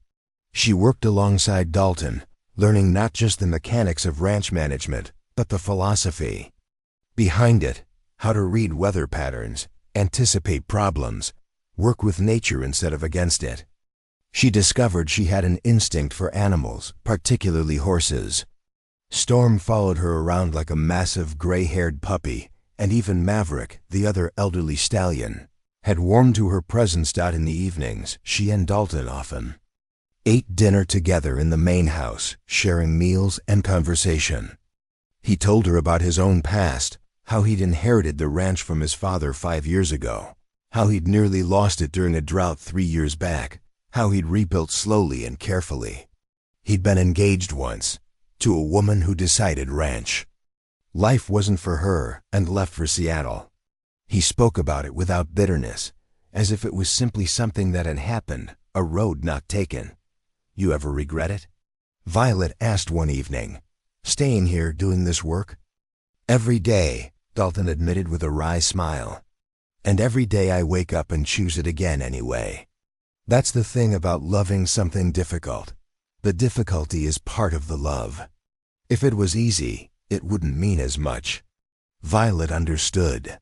She worked alongside Dalton, learning not just the mechanics of ranch management, but the philosophy behind it, how to read weather patterns, anticipate problems, work with nature instead of against it. She discovered she had an instinct for animals, particularly horses. Storm followed her around like a massive gray-haired puppy, and even Maverick, the other elderly stallion, had warmed to her presence. In the evenings, she and Dalton often ate dinner together in the main house, sharing meals and conversation. He told her about his own past, how he'd inherited the ranch from his father 5 years ago, how he'd nearly lost it during a drought 3 years back, how he'd rebuilt slowly and carefully. He'd been engaged once, to a woman who decided ranch life wasn't for her and left for Seattle. He spoke about it without bitterness, as if it was simply something that had happened, a road not taken. You ever regret it? Violet asked one evening. Staying here doing this work? Every day, Dalton admitted with a wry smile. And every day I wake up and choose it again anyway. That's the thing about loving something difficult. The difficulty is part of the love. If it was easy, it wouldn't mean as much. Violet understood.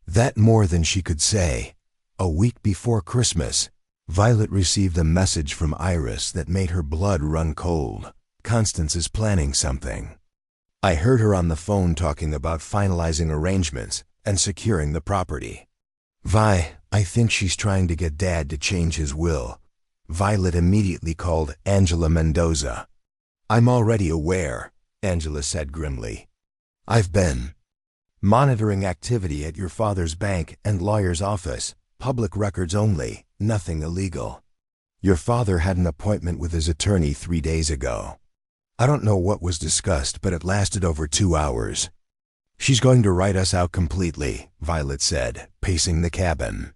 That more than she could say. A week before Christmas, Violet received a message from Iris that made her blood run cold. Constance is planning something. I heard her on the phone talking about finalizing arrangements and securing the property. Vi, I think she's trying to get Dad to change his will. Violet immediately called Angela Mendoza. I'm already aware, Angela said grimly. I've been monitoring activity at your father's bank and lawyer's office. Public records only, nothing illegal. Your father had an appointment with his attorney 3 days ago. I don't know what was discussed, but it lasted over 2 hours. She's going to write us out completely, Violet said, pacing the cabin.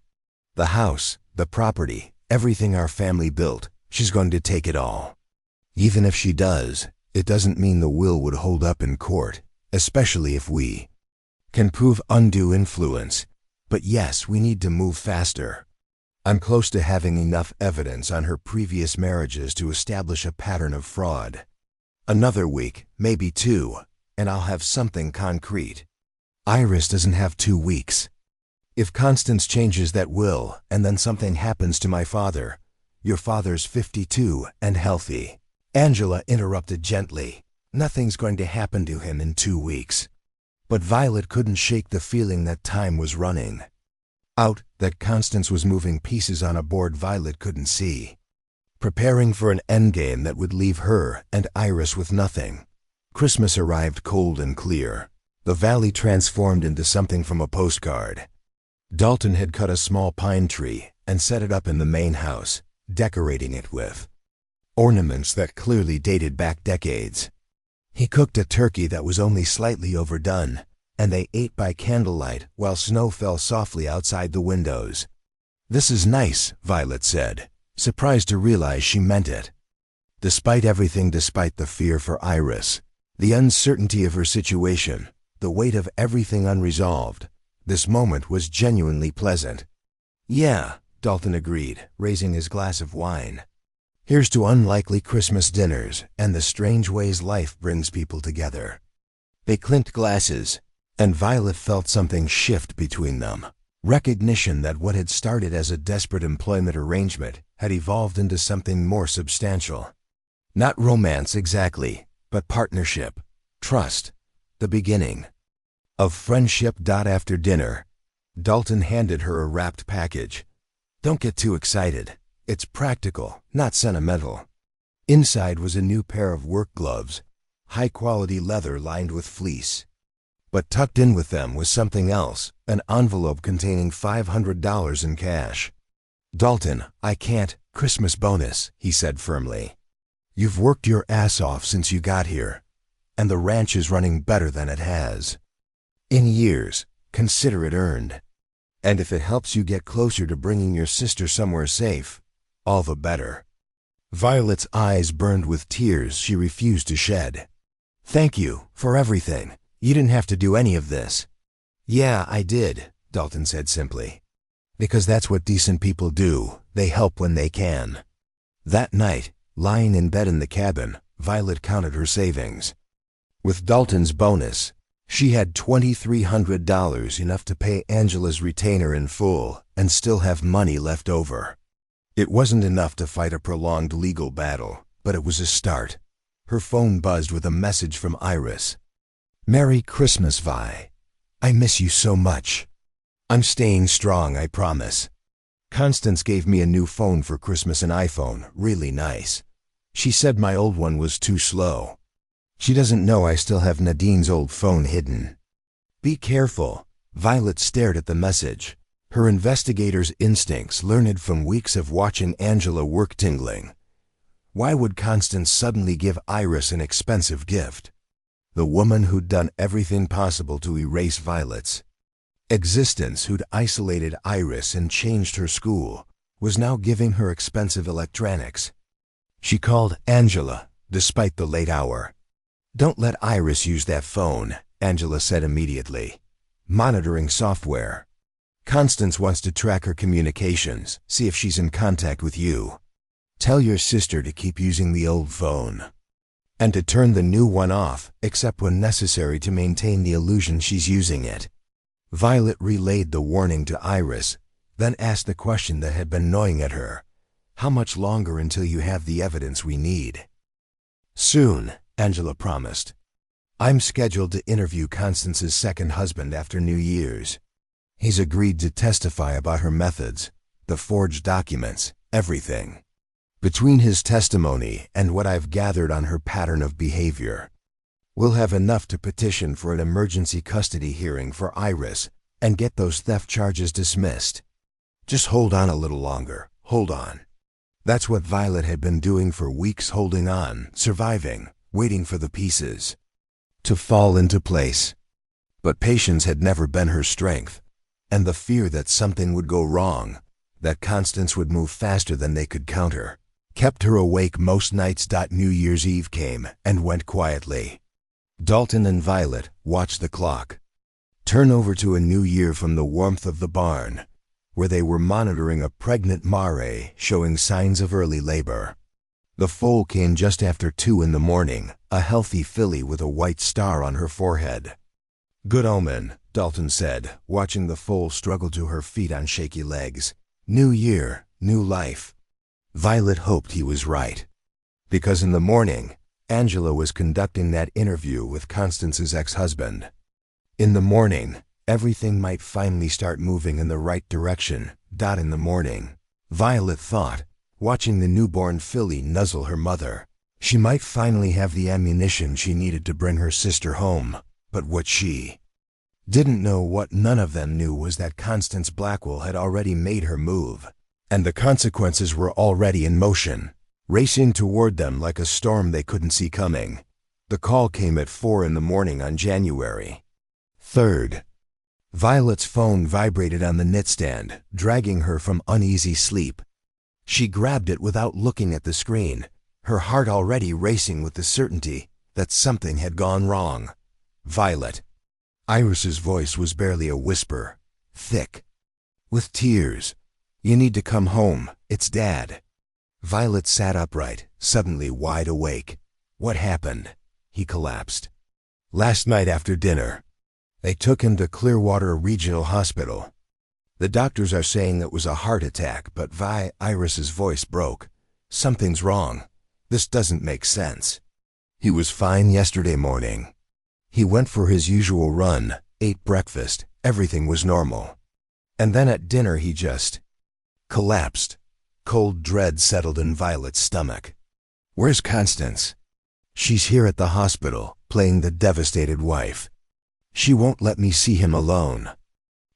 The house, the property, everything our family built, she's going to take it all. Even if she does, it doesn't mean the will would hold up in court, especially if we can prove undue influence. But yes, we need to move faster. I'm close to having enough evidence on her previous marriages to establish a pattern of fraud. Another week, maybe 2, and I'll have something concrete. Iris doesn't have 2 weeks. If Constance changes that will, and then something happens to my father, your father's 52 and healthy. Angela interrupted gently. Nothing's going to happen to him in 2 weeks. But Violet couldn't shake the feeling that time was running out, that Constance was moving pieces on a board Violet couldn't see, preparing for an endgame that would leave her and Iris with nothing. Christmas arrived cold and clear. The valley transformed into something from a postcard. Dalton had cut a small pine tree and set it up in the main house, decorating it with ornaments that clearly dated back decades. He cooked a turkey that was only slightly overdone, and they ate by candlelight while snow fell softly outside the windows. This is nice, Violet said, surprised to realize she meant it. Despite everything, despite the fear for Iris, the uncertainty of her situation, the weight of everything unresolved, this moment was genuinely pleasant. Yeah, Dalton agreed, raising his glass of wine. Here's to unlikely Christmas dinners and the strange ways life brings people together. They clinked glasses, and Violet felt something shift between them. Recognition that what had started as a desperate employment arrangement had evolved into something more substantial. Not romance exactly, but partnership, trust, the beginning of friendship. After dinner, Dalton handed her a wrapped package. Don't get too excited. It's practical, not sentimental. Inside was a new pair of work gloves, high-quality leather lined with fleece. But tucked in with them was something else, an envelope containing $500 in cash. Dalton, I can't. Christmas bonus, he said firmly. You've worked your ass off since you got here, and the ranch is running better than it has in years. Consider it earned. And if it helps you get closer to bringing your sister somewhere safe, all the better. Violet's eyes burned with tears she refused to shed. Thank you for everything. You didn't have to do any of this. Yeah, I did, Dalton said simply. Because that's what decent people do. They help when they can. That night, lying in bed in the cabin, Violet counted her savings. With Dalton's bonus, she had $2,300, enough to pay Angela's retainer in full and still have money left over. It wasn't enough to fight a prolonged legal battle, but it was a start. Her phone buzzed with a message from Iris. Merry Christmas, Vi. I miss you so much. I'm staying strong, I promise. Constance gave me a new phone for Christmas, an iPhone, really nice. She said my old one was too slow. She doesn't know I still have Nadine's old phone hidden. Be careful. Violet stared at the message, her investigator's instincts learned from weeks of watching Angela work tingling. Why would Constance suddenly give Iris an expensive gift? The woman who'd done everything possible to erase Violet's existence, who'd isolated Iris and changed her school, was now giving her expensive electronics. She called Angela, despite the late hour. Don't let Iris use that phone, Angela said immediately. Monitoring software Constance wants to track her communications, see if she's in contact with you. Tell your sister to keep using the old phone and to turn the new one off, except when necessary to maintain the illusion she's using it." Violet relayed the warning to Iris, then asked the question that had been gnawing at her. "How much longer until you have the evidence we need?" "Soon," Angela promised. "I'm scheduled to interview Constance's second husband after New Year's. He's agreed to testify about her methods, the forged documents, everything. Between his testimony and what I've gathered on her pattern of behavior, we'll have enough to petition for an emergency custody hearing for Iris and get those theft charges dismissed. Just hold on a little longer, hold on." That's what Violet had been doing for weeks, holding on, surviving, waiting for the pieces to fall into place. But patience had never been her strength, and the fear that something would go wrong, that Constance would move faster than they could counter, kept her awake most nights. New Year's Eve came and went quietly. Dalton and Violet watched the clock turn over to a new year from the warmth of the barn, where they were monitoring a pregnant mare showing signs of early labor. The foal came just after 2 in the morning, a healthy filly with a white star on her forehead. "Good omen," Dalton said, watching the foal struggle to her feet on shaky legs. "New year, new life." Violet hoped he was right, because in the morning, Angela was conducting that interview with Constance's ex-husband. In the morning, everything might finally start moving in the right direction. In the morning, Violet thought, watching the newborn filly nuzzle her mother, she might finally have the ammunition she needed to bring her sister home. But what she didn't know, what none of them knew, was that Constance Blackwell had already made her move, and the consequences were already in motion, racing toward them like a storm they couldn't see coming. The call came at 4 in the morning on January 3rd. Violet's phone vibrated on the nightstand, dragging her from uneasy sleep. She grabbed it without looking at the screen, her heart already racing with the certainty that something had gone wrong. "Violet." Iris's voice was barely a whisper, thick, with tears. "You need to come home, it's Dad." Violet sat upright, suddenly wide awake. "What happened?" He collapsed. "Last night after dinner, they took him to Clearwater Regional Hospital. The doctors are saying it was a heart attack, but Iris's voice broke. "Something's wrong. This doesn't make sense. He was fine yesterday morning. He went for his usual run, ate breakfast, everything was normal. And then at dinner he just collapsed." Cold dread settled in Violet's stomach. "Where's Constance?" "She's here at the hospital, playing the devastated wife. She won't let me see him alone.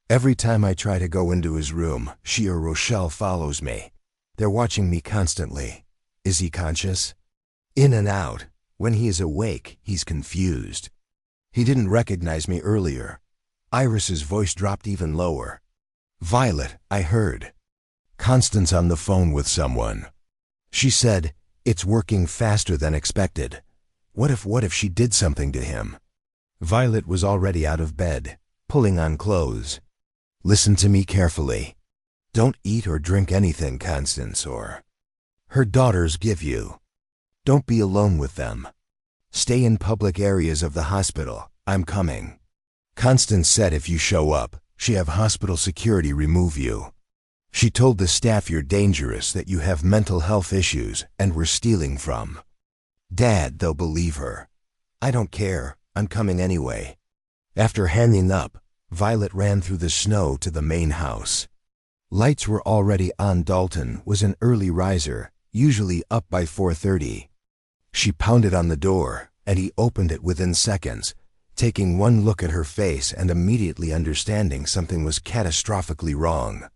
Every time I try to go into his room, she or Rochelle follows me. They're watching me constantly." "Is he conscious?" "In and out. When he is awake, he's confused. He didn't recognize me earlier." Iris's voice dropped even lower. "Violet, I heard Constance on the phone with someone. She said, it's working faster than expected. What if she did something to him?" Violet was already out of bed, pulling on clothes. "Listen to me carefully. Don't eat or drink anything Constance or her daughters give you. Don't be alone with them. Stay in public areas of the hospital. I'm coming. Constance said if you show up, she'll have hospital security remove you. She told the staff you're dangerous, that you have mental health issues, and were stealing from Dad. They'll believe her. I don't care. I'm coming anyway." After hanging up, Violet ran through the snow to the main house. Lights were already on. Dalton was an early riser, usually up by 4:30. She pounded on the door, and he opened it within seconds, taking one look at her face and immediately understanding something was catastrophically wrong.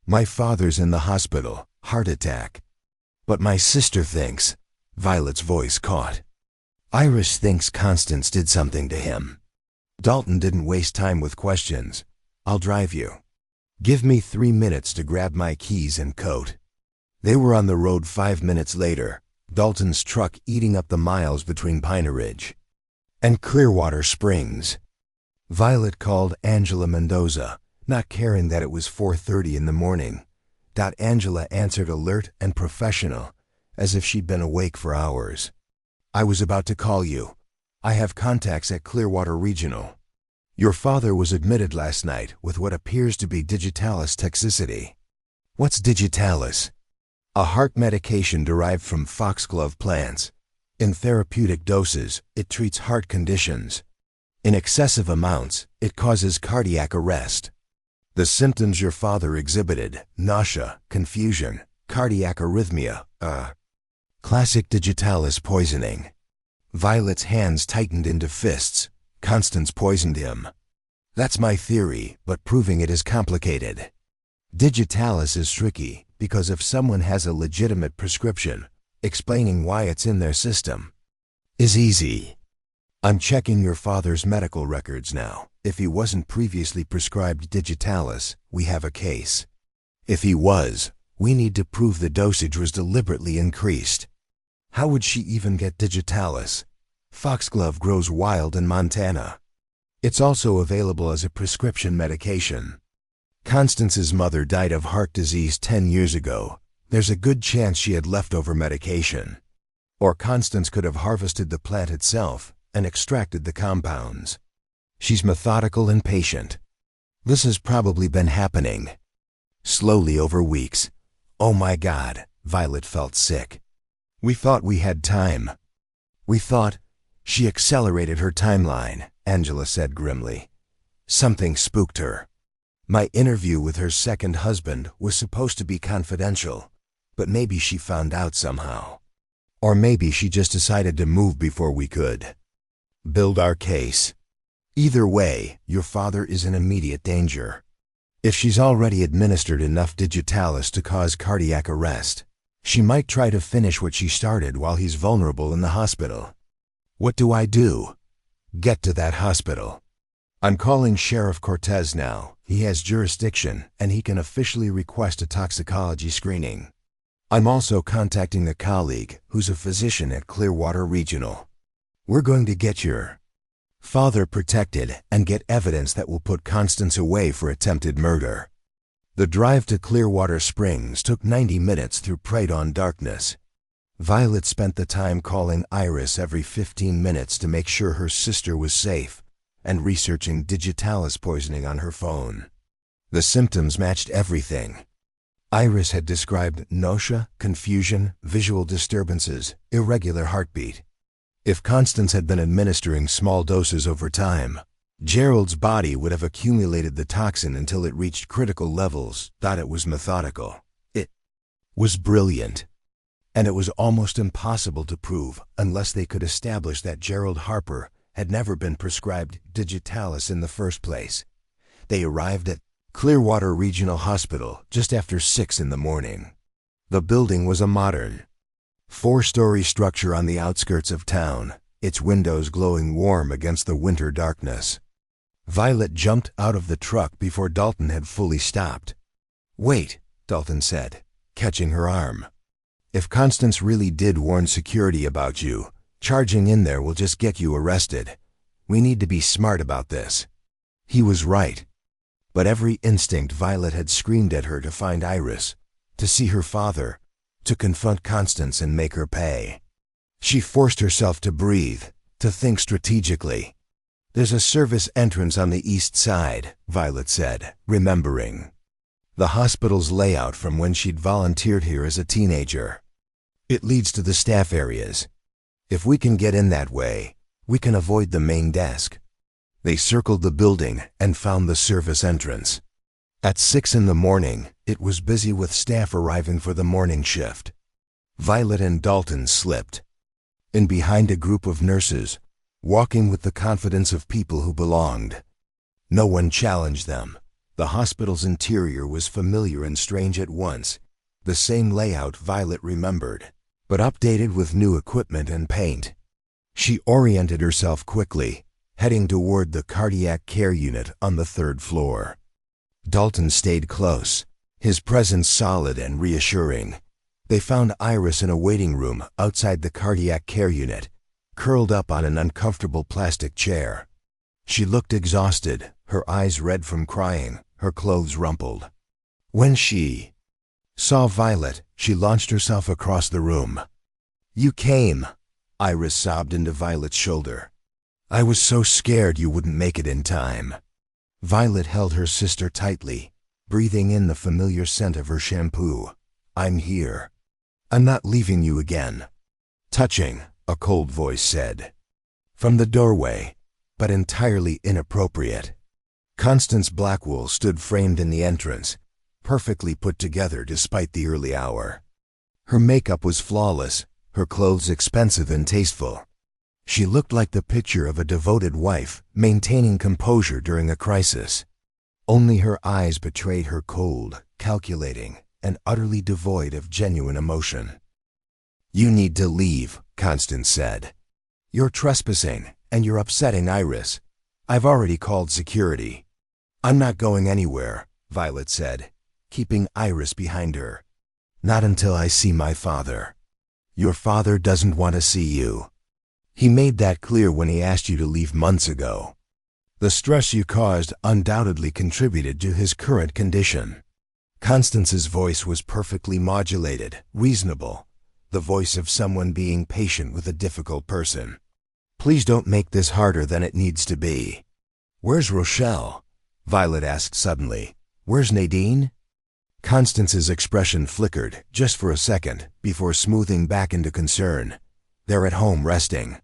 "My father's in the hospital, heart attack. But my sister thinks," Violet's voice caught, "Iris thinks Constance did something to him." Dalton didn't waste time with questions. "I'll drive you. Give me 3 minutes to grab my keys and coat." They were on the road 5 minutes later, Dalton's truck eating up the miles between Pine Ridge and Clearwater Springs. Violet called Angela Mendoza, Not caring that it was 4:30 in the morning, Angela answered alert and professional, as if she'd been awake for hours. I was about to call you. I have contacts at Clearwater Regional. Your father was admitted last night with what appears to be digitalis toxicity. What's digitalis? A heart medication derived from foxglove plants. In therapeutic doses, it treats heart conditions. In excessive amounts, it causes cardiac arrest. The symptoms your father exhibited, nausea, confusion, cardiac arrhythmia, classic digitalis poisoning. Violet's hands tightened into fists. Constance poisoned him. That's my theory, but proving it is complicated. Digitalis is tricky because if someone has a legitimate prescription, explaining why it's in their system is easy. I'm checking your father's medical records now. If he wasn't previously prescribed digitalis, we have a case. If he was, we need to prove the dosage was deliberately increased. How would she even get digitalis? Foxglove grows wild in Montana. It's also available as a prescription medication. Constance's mother died of heart disease 10 years ago. There's a good chance she had leftover medication. Or Constance could have harvested the plant itself and extracted the compounds. She's methodical and patient. This has probably been happening slowly over weeks. Oh my God, Violet felt sick. We thought we had time. We thought. She accelerated her timeline, Angela said grimly. Something spooked her. My interview with her second husband was supposed to be confidential, but maybe she found out somehow. Or maybe she just decided to move before we could build our case. Either way, your father is in immediate danger. If she's already administered enough digitalis to cause cardiac arrest, she might try to finish what she started while he's vulnerable in the hospital. What do I do? Get to that hospital. I'm calling Sheriff Cortez now. He has jurisdiction and he can officially request a toxicology screening. I'm also contacting a colleague who's a physician at Clearwater Regional. We're going to get your father protected and get evidence that will put Constance away for attempted murder. The drive to Clearwater Springs took 90 minutes through preyed-on darkness. Violet spent the time calling Iris every 15 minutes to make sure her sister was safe and researching digitalis poisoning on her phone. The symptoms matched everything. Iris had described nausea, confusion, visual disturbances, irregular heartbeat. If Constance had been administering small doses over time, Gerald's body would have accumulated the toxin until it reached critical levels. Thought it was methodical. It was brilliant. And it was almost impossible to prove unless they could establish that Gerald Harper had never been prescribed digitalis in the first place. They arrived at Clearwater Regional Hospital just after 6 in the morning. The building was a modern, 4-story structure on the outskirts of town, its windows glowing warm against the winter darkness. Violet jumped out of the truck before Dalton had fully stopped. Wait, Dalton said, catching her arm. If Constance really did warn security about you, charging in there will just get you arrested. We need to be smart about this. He was right. But every instinct Violet had screamed at her to find Iris, to see her father, to confront Constance and make her pay. She forced herself to breathe, to think strategically. There's a service entrance on the east side, Violet said, remembering the hospital's layout from when she'd volunteered here as a teenager. It leads to the staff areas. If we can get in that way, we can avoid the main desk. They circled the building and found the service entrance. At 6 in the morning, it was busy with staff arriving for the morning shift. Violet and Dalton slipped in behind a group of nurses, walking with the confidence of people who belonged. No one challenged them. The hospital's interior was familiar and strange at once, the same layout Violet remembered, but updated with new equipment and paint. She oriented herself quickly, heading toward the cardiac care unit on the 3rd floor. Dalton stayed close, his presence solid and reassuring. They found Iris in a waiting room outside the cardiac care unit, curled up on an uncomfortable plastic chair. She looked exhausted, her eyes red from crying, her clothes rumpled. When she saw Violet, she launched herself across the room. "You came," Iris sobbed into Violet's shoulder. "I was so scared you wouldn't make it in time." Violet held her sister tightly, breathing in the familiar scent of her shampoo. "I'm here. I'm not leaving you again." "Touching," a cold voice said. From the doorway, but entirely inappropriate. Constance Blackwell stood framed in the entrance, perfectly put together despite the early hour. Her makeup was flawless, her clothes expensive and tasteful. She looked like the picture of a devoted wife, maintaining composure during a crisis. Only her eyes betrayed her cold, calculating, and utterly devoid of genuine emotion. "You need to leave," Constance said. "You're trespassing, and you're upsetting Iris. I've already called security." "I'm not going anywhere," Violet said, keeping Iris behind her. "Not until I see my father." "Your father doesn't want to see you. He made that clear when he asked you to leave months ago. The stress you caused undoubtedly contributed to his current condition." Constance's voice was perfectly modulated, reasonable, the voice of someone being patient with a difficult person. "Please don't make this harder than it needs to be." "Where's Rochelle?" Violet asked suddenly. "Where's Nadine?" Constance's expression flickered, just for a second, before smoothing back into concern. "They're at home resting.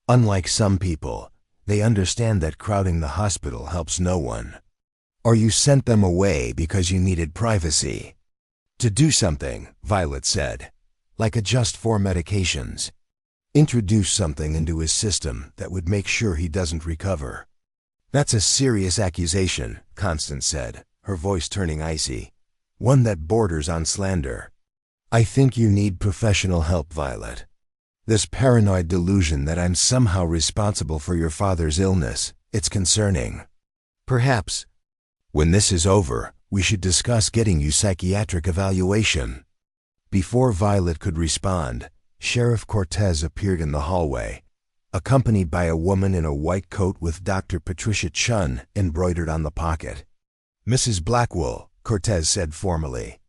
Unlike some people, they understand that crowding the hospital helps no one. Or you sent them away because you needed privacy." "To do something," Violet said, "like adjust 4 medications. Introduce something into his system that would make sure he doesn't recover." "That's a serious accusation," Constance said, her voice turning icy. "One that borders on slander." "I think you need professional help, Violet. This paranoid delusion that I'm somehow responsible for your father's illness, it's concerning. Perhaps, when this is over, we should discuss getting you psychiatric evaluation." Before Violet could respond, Sheriff Cortez appeared in the hallway, accompanied by a woman in a white coat with Dr. Patricia Chun embroidered on the pocket. "Mrs. Blackwell," Cortez said formally,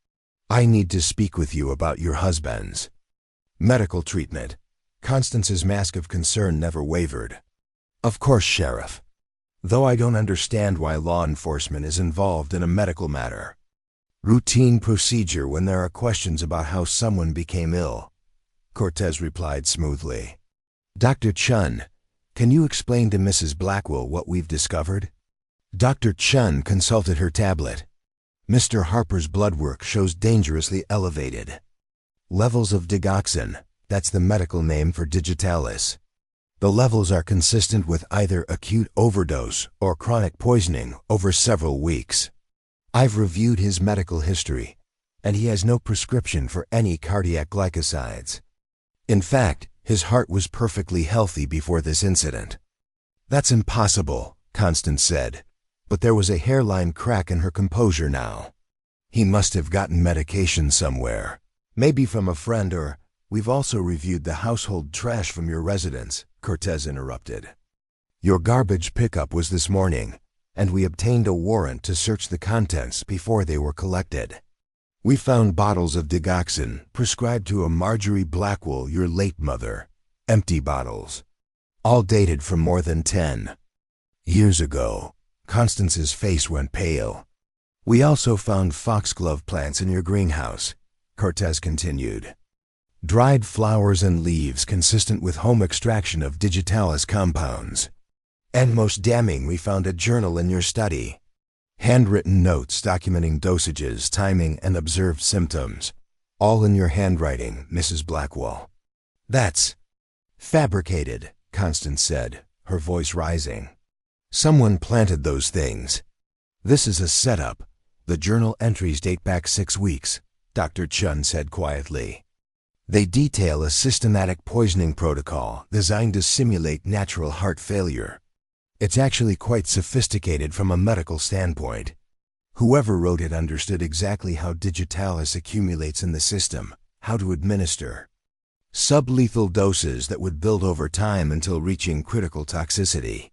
"I need to speak with you about your husband's medical treatment." Constance's mask of concern never wavered. "Of course, Sheriff. Though I don't understand why law enforcement is involved in a medical matter. Routine procedure when there are questions about how someone became ill," Cortez replied smoothly. "Dr. Chun, can you explain to Mrs. Blackwell what we've discovered?" Dr. Chun consulted her tablet. "Mr. Harper's blood work shows dangerously elevated levels of digoxin. That's the medical name for digitalis. The levels are consistent with either acute overdose or chronic poisoning over several weeks. I've reviewed his medical history, and he has no prescription for any cardiac glycosides. In fact, his heart was perfectly healthy before this incident." "That's impossible," Constance said, but there was a hairline crack in her composure now. "He must have gotten medication somewhere. Maybe from a friend or—" "We've also reviewed the household trash from your residence," Cortez interrupted. "Your garbage pickup was this morning, and we obtained a warrant to search the contents before they were collected. We found bottles of digoxin prescribed to a Marjorie Blackwell, your late mother, empty bottles, all dated from more than 10 years ago." Constance's face went pale. "We also found foxglove plants in your greenhouse," Cortez continued. "Dried flowers and leaves consistent with home extraction of digitalis compounds. And most damning, we found a journal in your study. Handwritten notes documenting dosages, timing, and observed symptoms. All in your handwriting, Mrs. Blackwell." "That's fabricated," Constance said, her voice rising. "Someone planted those things. This is a setup. The journal entries date back 6 weeks," Dr. Chun said quietly. "They detail a systematic poisoning protocol designed to simulate natural heart failure. It's actually quite sophisticated from a medical standpoint. Whoever wrote it understood exactly how digitalis accumulates in the system, how to administer sublethal doses that would build over time until reaching critical toxicity.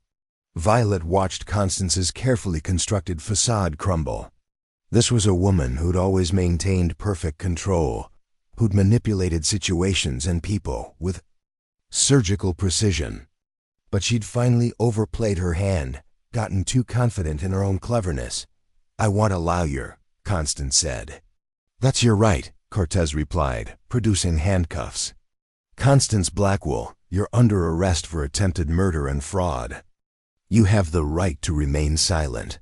Violet watched Constance's carefully constructed facade crumble. This was a woman who'd always maintained perfect control, who'd manipulated situations and people with surgical precision. But she'd finally overplayed her hand, gotten too confident in her own cleverness. "I want a lawyer," Constance said. "That's your right," Cortez replied, producing handcuffs. "Constance Blackwell, you're under arrest for attempted murder and fraud. You have the right to remain silent."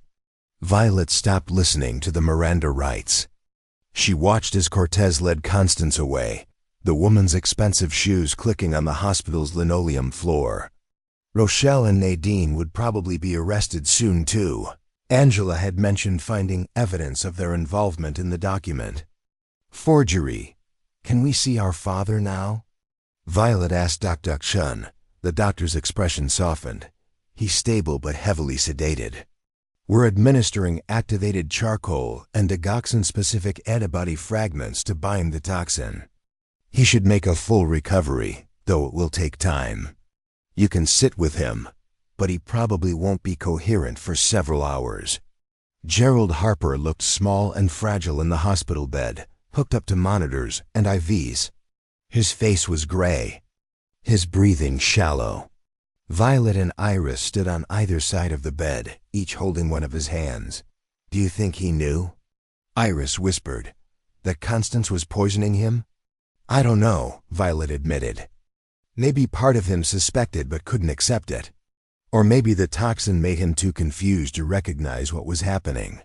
Violet stopped listening to the Miranda rights. She watched as Cortez led Constance away, the woman's expensive shoes clicking on the hospital's linoleum floor. Rochelle and Nadine would probably be arrested soon, too. Angela had mentioned finding evidence of their involvement in the document. "Forgery. Can we see our father now?" Violet asked Dr. Chun. The doctor's expression softened. "He's stable but heavily sedated. We're administering activated charcoal and digoxin-specific antibody fragments to bind the toxin. He should make a full recovery, though it will take time. You can sit with him, but he probably won't be coherent for several hours." Gerald Harper looked small and fragile in the hospital bed, hooked up to monitors and IVs. His face was gray, his breathing shallow. Violet and Iris stood on either side of the bed, each holding one of his hands. "Do you think he knew?" Iris whispered. "That Constance was poisoning him?" "I don't know," Violet admitted. "Maybe part of him suspected but couldn't accept it. Or maybe the toxin made him too confused to recognize what was happening."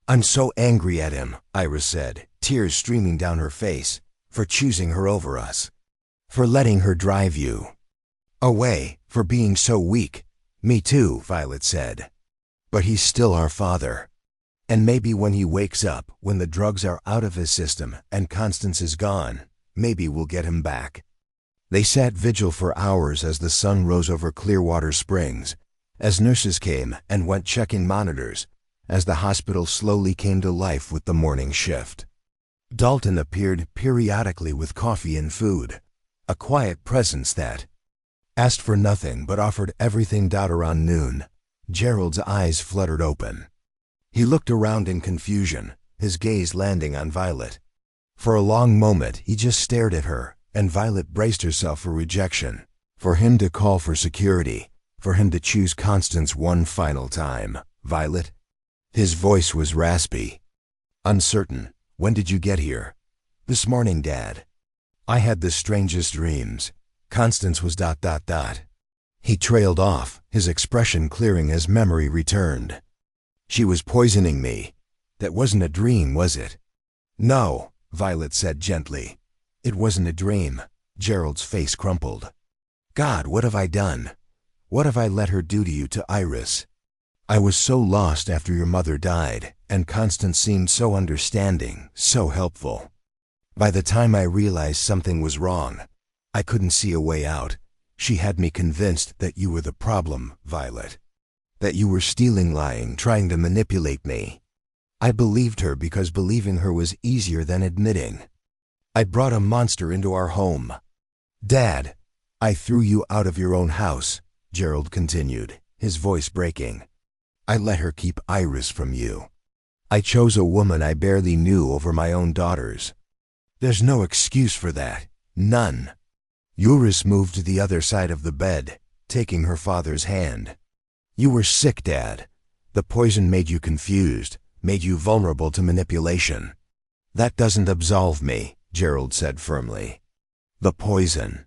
"I'm so angry at him," Iris said, tears streaming down her face, "for choosing her over us. For letting her drive you away, for being so weak." "Me too," Violet said. "But he's still our father. And maybe when he wakes up, when the drugs are out of his system and Constance is gone, maybe we'll get him back." They sat vigil for hours as the sun rose over Clearwater Springs, as nurses came and went checking monitors, as the hospital slowly came to life with the morning shift. Dalton appeared periodically with coffee and food, a quiet presence that asked for nothing but offered everything. Around noon, Gerald's eyes fluttered open. He looked around in confusion, his gaze landing on Violet. For a long moment he just stared at her, and Violet braced herself for rejection, for him to call for security, for him to choose Constance one final time. "Violet?" His voice was raspy, uncertain. "When did you get here?" "This morning, Dad. I had the strangest dreams. Constance was ... He trailed off, his expression clearing as memory returned. "She was poisoning me. That wasn't a dream, was it?" "No," Violet said gently. "It wasn't a dream." Gerald's face crumpled. "God, what have I done? What have I let her do to you, to Iris? I was so lost after your mother died, and Constance seemed so understanding, so helpful. By the time I realized something was wrong, I couldn't see a way out. She had me convinced that you were the problem, Violet. That you were stealing, lying, trying to manipulate me. I believed her because believing her was easier than admitting. I brought a monster into our home. Dad, I threw you out of your own house," Gerald continued, his voice breaking. "I let her keep Iris from you. I chose a woman I barely knew over my own daughters. There's no excuse for that. None." Iris moved to the other side of the bed, taking her father's hand. "You were sick, Dad. The poison made you confused, made you vulnerable to manipulation." "That doesn't absolve me," Gerald said firmly. "The poison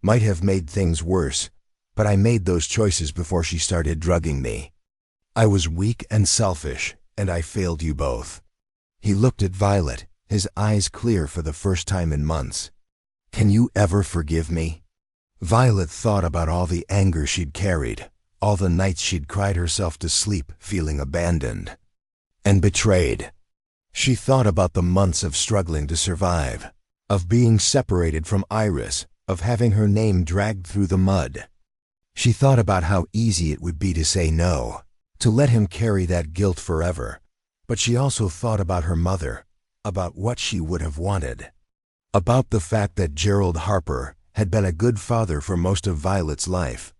might have made things worse, but I made those choices before she started drugging me. I was weak and selfish, and I failed you both." He looked at Violet, his eyes clear for the first time in months. "Can you ever forgive me?" Violet thought about all the anger she'd carried, all the nights she'd cried herself to sleep feeling abandoned and betrayed. She thought about the months of struggling to survive, of being separated from Iris, of having her name dragged through the mud. She thought about how easy it would be to say no, to let him carry that guilt forever. But she also thought about her mother, about what she would have wanted, about the fact that Gerald Harper had been a good father for most of Violet's life.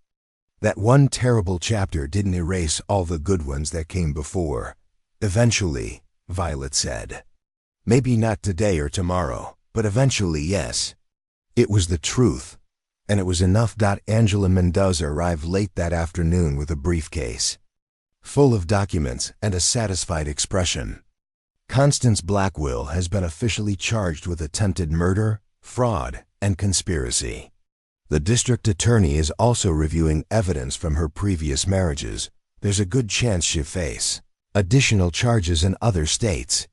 That one terrible chapter didn't erase all the good ones that came before. Eventually, Violet said. Maybe not today or tomorrow, but eventually, yes. It was the truth, and it was enough. Angela Mendoza arrived late that afternoon with a briefcase full of documents and a satisfied expression. Constance Blackwell has been officially charged with attempted murder, fraud, and conspiracy. The district attorney is also reviewing evidence from her previous marriages. There's a good chance she'll face additional charges in other states.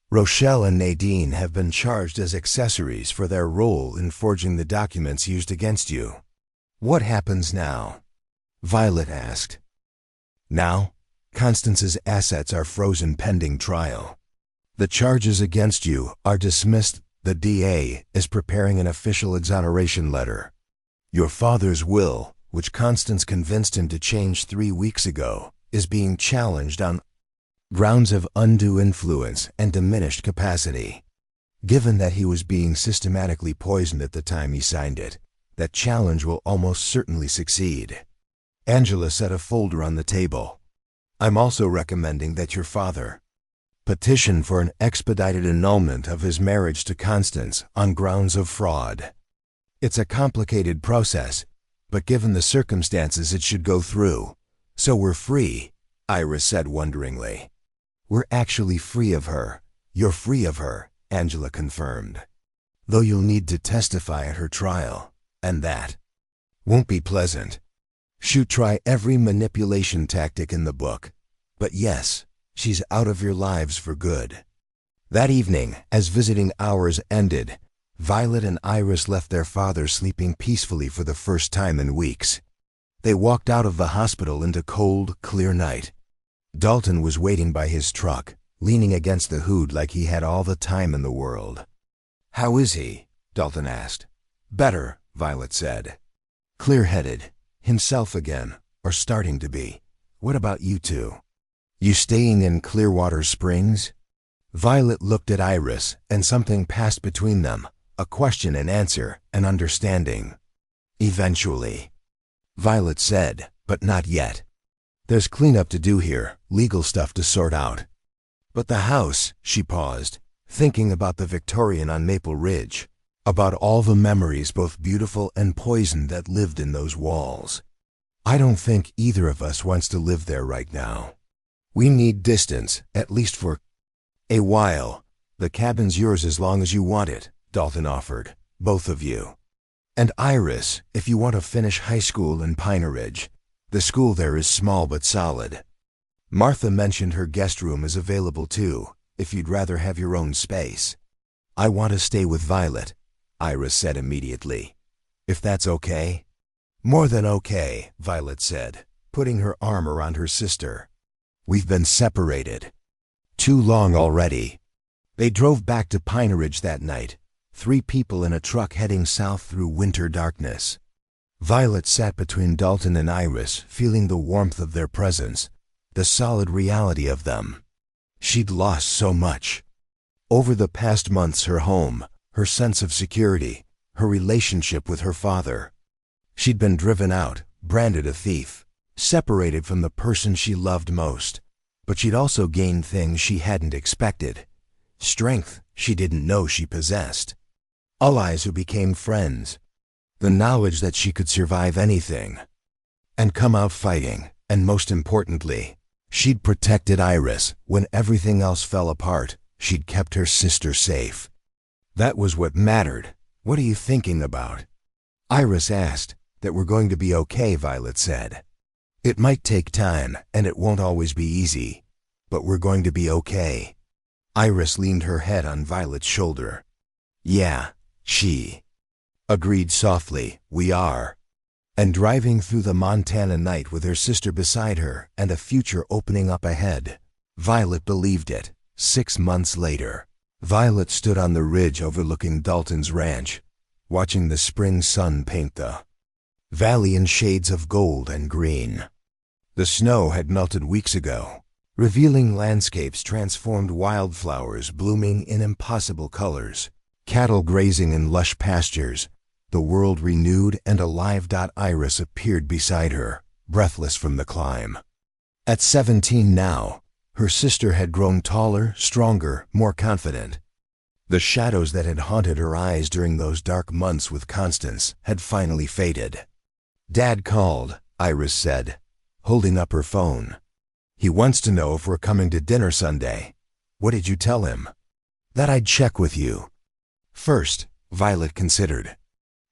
Rochelle and Nadine have been charged as accessories for their role in forging the documents used against you. What happens now? Violet asked. Now, Constance's assets are frozen pending trial. The charges against you are dismissed. The DA is preparing an official exoneration letter. Your father's will, which Constance convinced him to change 3 weeks ago, is being challenged on grounds of undue influence and diminished capacity. Given that he was being systematically poisoned at the time he signed it, that challenge will almost certainly succeed. Angela set a folder on the table. I'm also recommending that your father petition for an expedited annulment of his marriage to Constance on grounds of fraud. It's a complicated process, but given the circumstances it should go through. So we're free, Iris said wonderingly. We're actually free of her. You're free of her, Angela confirmed. Though you'll need to testify at her trial, and that won't be pleasant. She'll try every manipulation tactic in the book. But yes, she's out of your lives for good. That evening, as visiting hours ended, Violet and Iris left their father sleeping peacefully for the first time in weeks. They walked out of the hospital into cold, clear night. Dalton was waiting by his truck, leaning against the hood like he had all the time in the world. How is he? Dalton asked. Better, Violet said. Clear-headed, himself again, or starting to be. What about you two? You staying in Clearwater Springs? Violet looked at Iris, and something passed between them, a question and answer, an understanding. Eventually, Violet said, but not yet. There's cleanup to do here, legal stuff to sort out. But the house, she paused, thinking about the Victorian on Maple Ridge, about all the memories, both beautiful and poisoned, that lived in those walls. I don't think either of us wants to live there right now. We need distance, at least for a while. The cabin's yours as long as you want it, Dalton offered, both of you. And Iris, if you want to finish high school in Pine Ridge. The school there is small but solid. Martha mentioned her guest room is available too, if you'd rather have your own space. I want to stay with Violet, Iris said immediately. If that's okay? More than okay, Violet said, putting her arm around her sister. We've been separated too long already. They drove back to Pine Ridge that night, 3 people in a truck heading south through winter darkness. Violet sat between Dalton and Iris, feeling the warmth of their presence, the solid reality of them. She'd lost so much. Over the past months, her home, her sense of security, her relationship with her father. She'd been driven out, branded a thief, separated from the person she loved most. But she'd also gained things she hadn't expected. Strength she didn't know she possessed. Allies who became friends. The knowledge that she could survive anything and come out fighting, and most importantly, she'd protected Iris when everything else fell apart. She'd kept her sister safe. That was what mattered. What are you thinking about? Iris asked. That we're going to be okay, Violet said. It might take time, and it won't always be easy, but we're going to be okay. Iris leaned her head on Violet's shoulder. Yeah, she agreed softly, we are. And driving through the Montana night with her sister beside her and a future opening up ahead, Violet believed it. 6 months later, Violet stood on the ridge overlooking Dalton's ranch, watching the spring sun paint the valley in shades of gold and green. The snow had melted weeks ago, revealing landscapes transformed, wildflowers blooming in impossible colors, cattle grazing in lush pastures, the world renewed and alive. Iris appeared beside her, breathless from the climb. At 17 now, her sister had grown taller, stronger, more confident. The shadows that had haunted her eyes during those dark months with Constance had finally faded. "Dad called," Iris said, holding up her phone. "He wants to know if we're coming to dinner Sunday." "What did you tell him?" "That I'd check with you." First, Violet considered.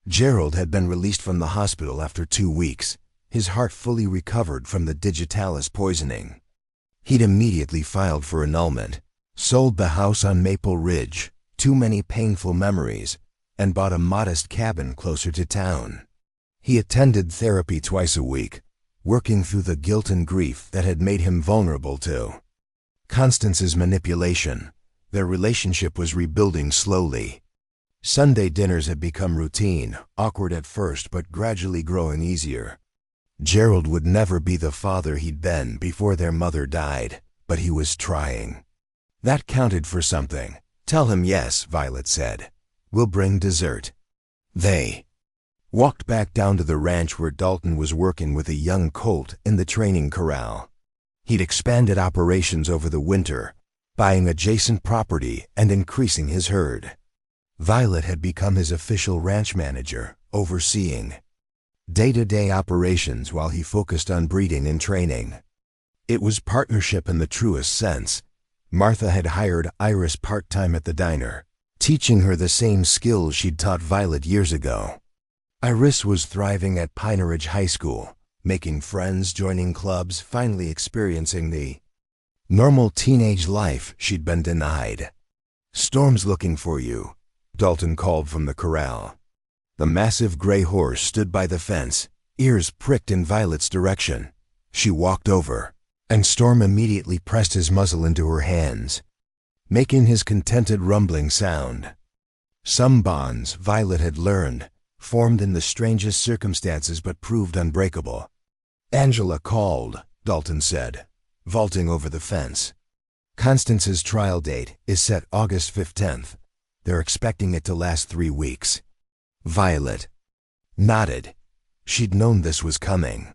Gerald had been released from the hospital after 2 weeks, his heart fully recovered from the digitalis poisoning. He'd immediately filed for annulment, sold the house on Maple Ridge, too many painful memories, and bought a modest cabin closer to town. He attended therapy twice a week, working through the guilt and grief that had made him vulnerable to Constance's manipulation. Their relationship was rebuilding slowly. Sunday dinners had become routine, awkward at first but gradually growing easier. Gerald would never be the father he'd been before their mother died, but he was trying. That counted for something. "Tell him yes," Violet said. "We'll bring dessert." They walked back down to the ranch where Dalton was working with a young colt in the training corral. He'd expanded operations over the winter, buying adjacent property and increasing his herd. Violet had become his official ranch manager, overseeing day-to-day operations while he focused on breeding and training. It was partnership in the truest sense. Martha had hired Iris part-time at the diner, teaching her the same skills she'd taught Violet years ago. Iris was thriving at Pine Ridge High School, making friends, joining clubs, finally experiencing the normal teenage life she'd been denied. "Storm's looking for you," Dalton called from the corral. The massive gray horse stood by the fence, ears pricked in Violet's direction. She walked over, and Storm immediately pressed his muzzle into her hands, making his contented rumbling sound. Some bonds, Violet had learned, formed in the strangest circumstances but proved unbreakable. "Angela called," Dalton said, vaulting over the fence. "Constance's trial date is set August 15th. They're expecting it to last 3 weeks. Violet nodded. She'd known this was coming.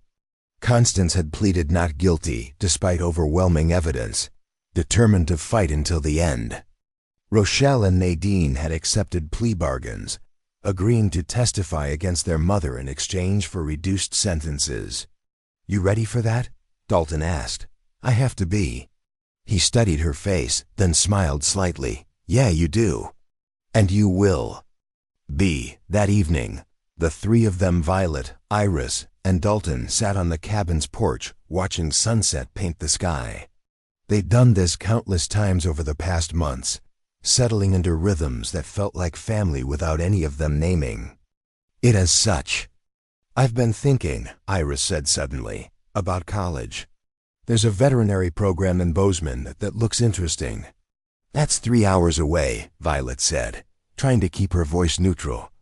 Constance had pleaded not guilty despite overwhelming evidence, determined to fight until the end. Rochelle and Nadine had accepted plea bargains, agreeing to testify against their mother in exchange for reduced sentences. "You ready for that?" Dalton asked. "I have to be." He studied her face, then smiled slightly. "Yeah, you do. And you will be." That evening, the 3 of them, Violet, Iris, and Dalton, sat on the cabin's porch, watching sunset paint the sky. They'd done this countless times over the past months, settling into rhythms that felt like family without any of them naming it as such. "I've been thinking," Iris said suddenly, "about college. There's a veterinary program in Bozeman that looks interesting." "That's 3 hours away," Violet said, trying to keep her voice neutral.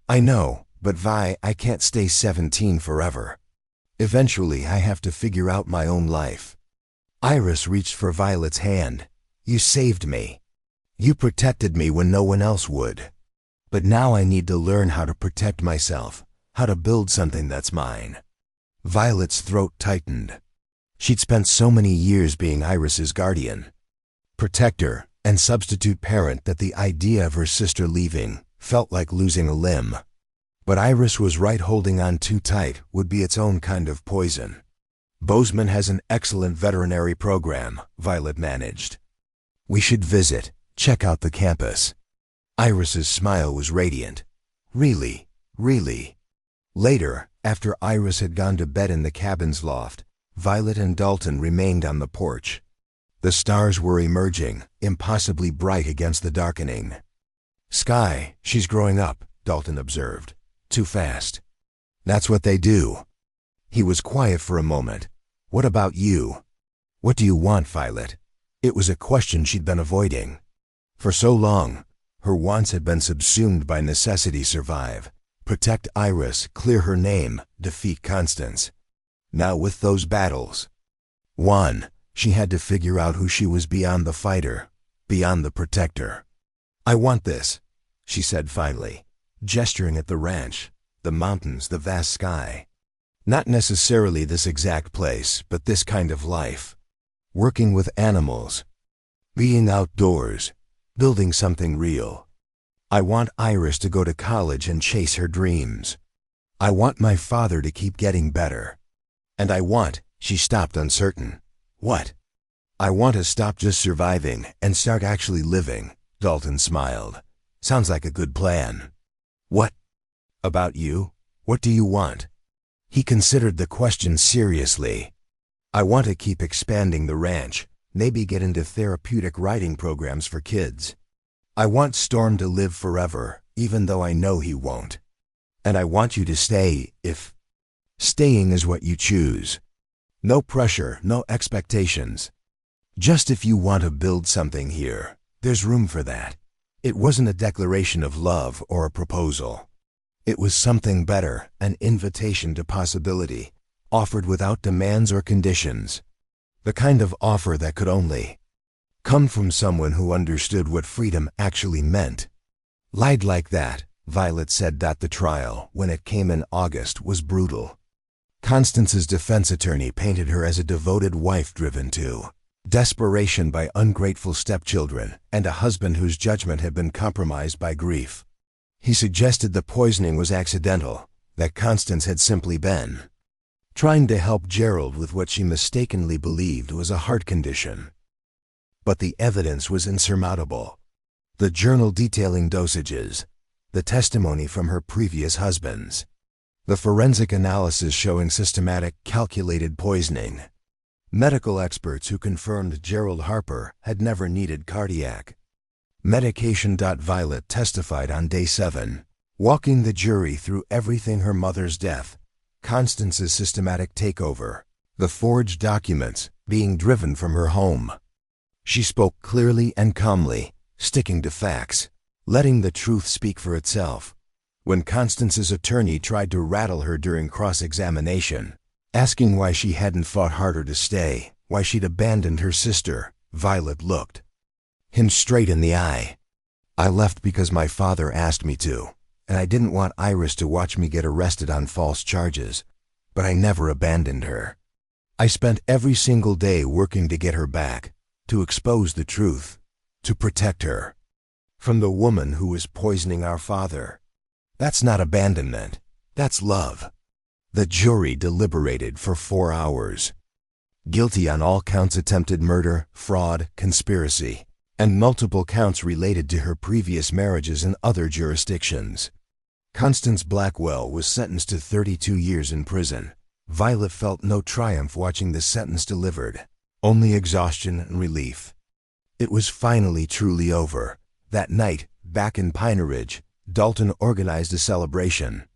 "I know, but I can't stay 17 forever. Eventually I have to figure out my own life." Iris reached for Violet's hand. "You saved me. You protected me when no one else would. But now I need to learn how to protect myself, how to build something that's mine." Violet's throat tightened. She'd spent so many years being Iris's guardian, protector, and substitute parent that the idea of her sister leaving felt like losing a limb. But Iris was right, holding on too tight would be its own kind of poison. "Bozeman has an excellent veterinary program," Violet managed. "We should visit, check out the campus." Iris's smile was radiant. "Really, really." Later, after Iris had gone to bed in the cabin's loft, Violet and Dalton remained on the porch. The stars were emerging, impossibly bright against the darkening sky. "She's growing up," Dalton observed. "Too fast." "That's what they do." He was quiet for a moment. "What about you? What do you want, Violet?" It was a question she'd been avoiding. For so long, her wants had been subsumed by necessity: survive, protect Iris, clear her name, defeat Constance. Now with those battles, she had to figure out who she was beyond the fighter, beyond the protector. "I want this," she said finally, gesturing at the ranch, the mountains, the vast sky. Not necessarily this exact place, but this kind of life. Working with animals. Being outdoors. Building something real. I want Iris to go to college and chase her dreams. I want my father to keep getting better. And I want, she stopped uncertain. What? I want to stop just surviving and start actually living, Dalton smiled. Sounds like a good plan. What about you? What do you want? He considered the question seriously. I want to keep expanding the ranch, maybe get into therapeutic riding programs for kids. I want Storm to live forever, even though I know he won't. And I want you to stay if staying is what you choose. No pressure, no expectations. Just if you want to build something here, there's room for that. It wasn't a declaration of love or a proposal. It was something better, an invitation to possibility, offered without demands or conditions. The kind of offer that could only come from someone who understood what freedom actually meant. Lied like that, Violet said that the trial, when it came in August, was brutal. Constance's defense attorney painted her as a devoted wife driven to desperation by ungrateful stepchildren and a husband whose judgment had been compromised by grief. He suggested the poisoning was accidental, that Constance had simply been trying to help Gerald with what she mistakenly believed was a heart condition. But the evidence was insurmountable. The journal detailing dosages, the testimony from her previous husbands, the forensic analysis showing systematic, calculated poisoning. Medical experts who confirmed Gerald Harper had never needed cardiac medication. Violet testified on day 7, walking the jury through everything: her mother's death, Constance's systematic takeover, the forged documents, being driven from her home. She spoke clearly and calmly, sticking to facts, letting the truth speak for itself. When Constance's attorney tried to rattle her during cross-examination, asking why she hadn't fought harder to stay, why she'd abandoned her sister, Violet looked him straight in the eye. I left because my father asked me to, and I didn't want Iris to watch me get arrested on false charges, but I never abandoned her. I spent every single day working to get her back, to expose the truth, to protect her from the woman who was poisoning our father. That's not abandonment, that's love. The jury deliberated for 4 hours. Guilty on all counts: attempted murder, fraud, conspiracy, and multiple counts related to her previous marriages in other jurisdictions. Constance Blackwell was sentenced to 32 years in prison. Violet felt no triumph watching the sentence delivered, only exhaustion and relief. It was finally truly over. That night, back in Pine Ridge, Dalton organized a celebration.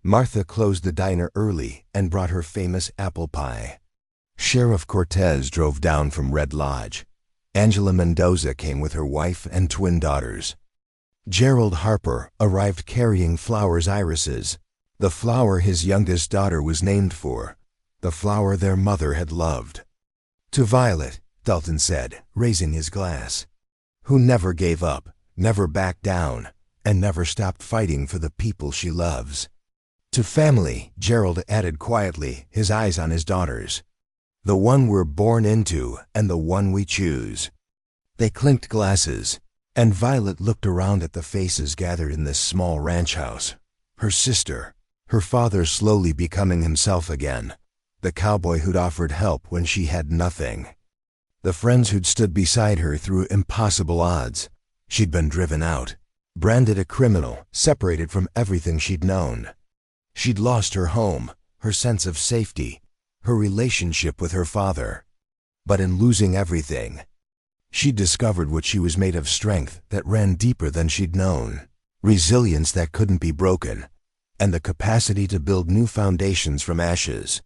Martha closed the diner early and brought her famous apple pie. Sheriff Cortez drove down from Red Lodge. Angela Mendoza came with her wife and twin daughters. Gerald Harper arrived carrying flowers: irises, the flower his youngest daughter was named for, the flower their mother had loved. To Violet, Dalton said, raising his glass, who never gave up, never backed down, and never stopped fighting for the people she loves. To family, Gerald added quietly, his eyes on his daughters. The one we're born into and the one we choose. They clinked glasses, and Violet looked around at the faces gathered in this small ranch house. Her sister, her father slowly becoming himself again, the cowboy who'd offered help when she had nothing, the friends who'd stood beside her through impossible odds. She'd been driven out, branded a criminal, separated from everything she'd known. She'd lost her home, her sense of safety, her relationship with her father. But in losing everything, she discovered what she was made of: strength that ran deeper than she'd known, resilience that couldn't be broken, and the capacity to build new foundations from ashes.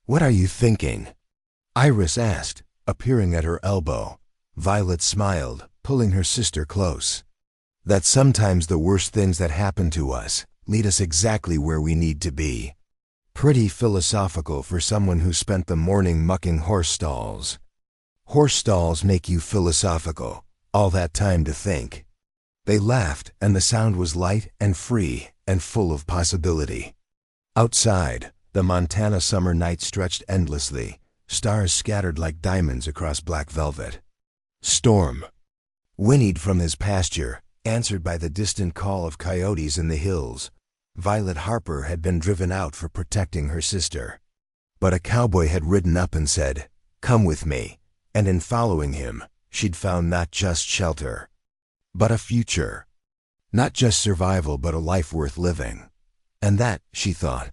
"What are you thinking?" Iris asked, appearing at her elbow. Violet smiled, pulling her sister close. "That sometimes the worst things that happen to us lead us exactly where we need to be." Pretty philosophical for someone who spent the morning mucking horse stalls. Horse stalls make you philosophical, all that time to think. They laughed, and the sound was light and free and full of possibility. Outside, The Montana summer night stretched endlessly, stars scattered like diamonds across black velvet. Storm whinnied from his pasture, answered by the distant call of coyotes in the hills. Violet Harper had been driven out for protecting her sister. But a cowboy had ridden up and said, "Come with me," and in following him, she'd found not just shelter, but a future. Not just survival, but a life worth living. And that, she thought,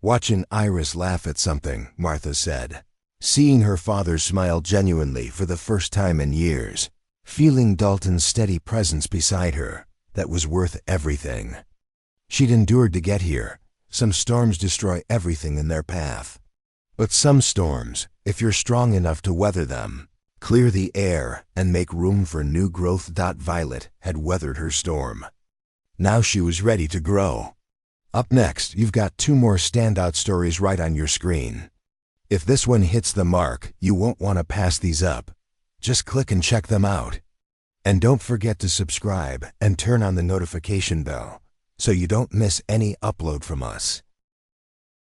watching Iris laugh at something Martha said, seeing her father smile genuinely for the first time in years, feeling Dalton's steady presence beside her, that was worth everything. She'd endured to get here. Some storms destroy everything in their path. But some storms, if you're strong enough to weather them, clear the air and make room for new growth. Violet had weathered her storm. Now she was ready to grow. Up next, you've got 2 more standout stories right on your screen. If this one hits the mark, you won't want to pass these up. Just click and check them out. And don't forget to subscribe and turn on the notification bell so you don't miss any upload from us.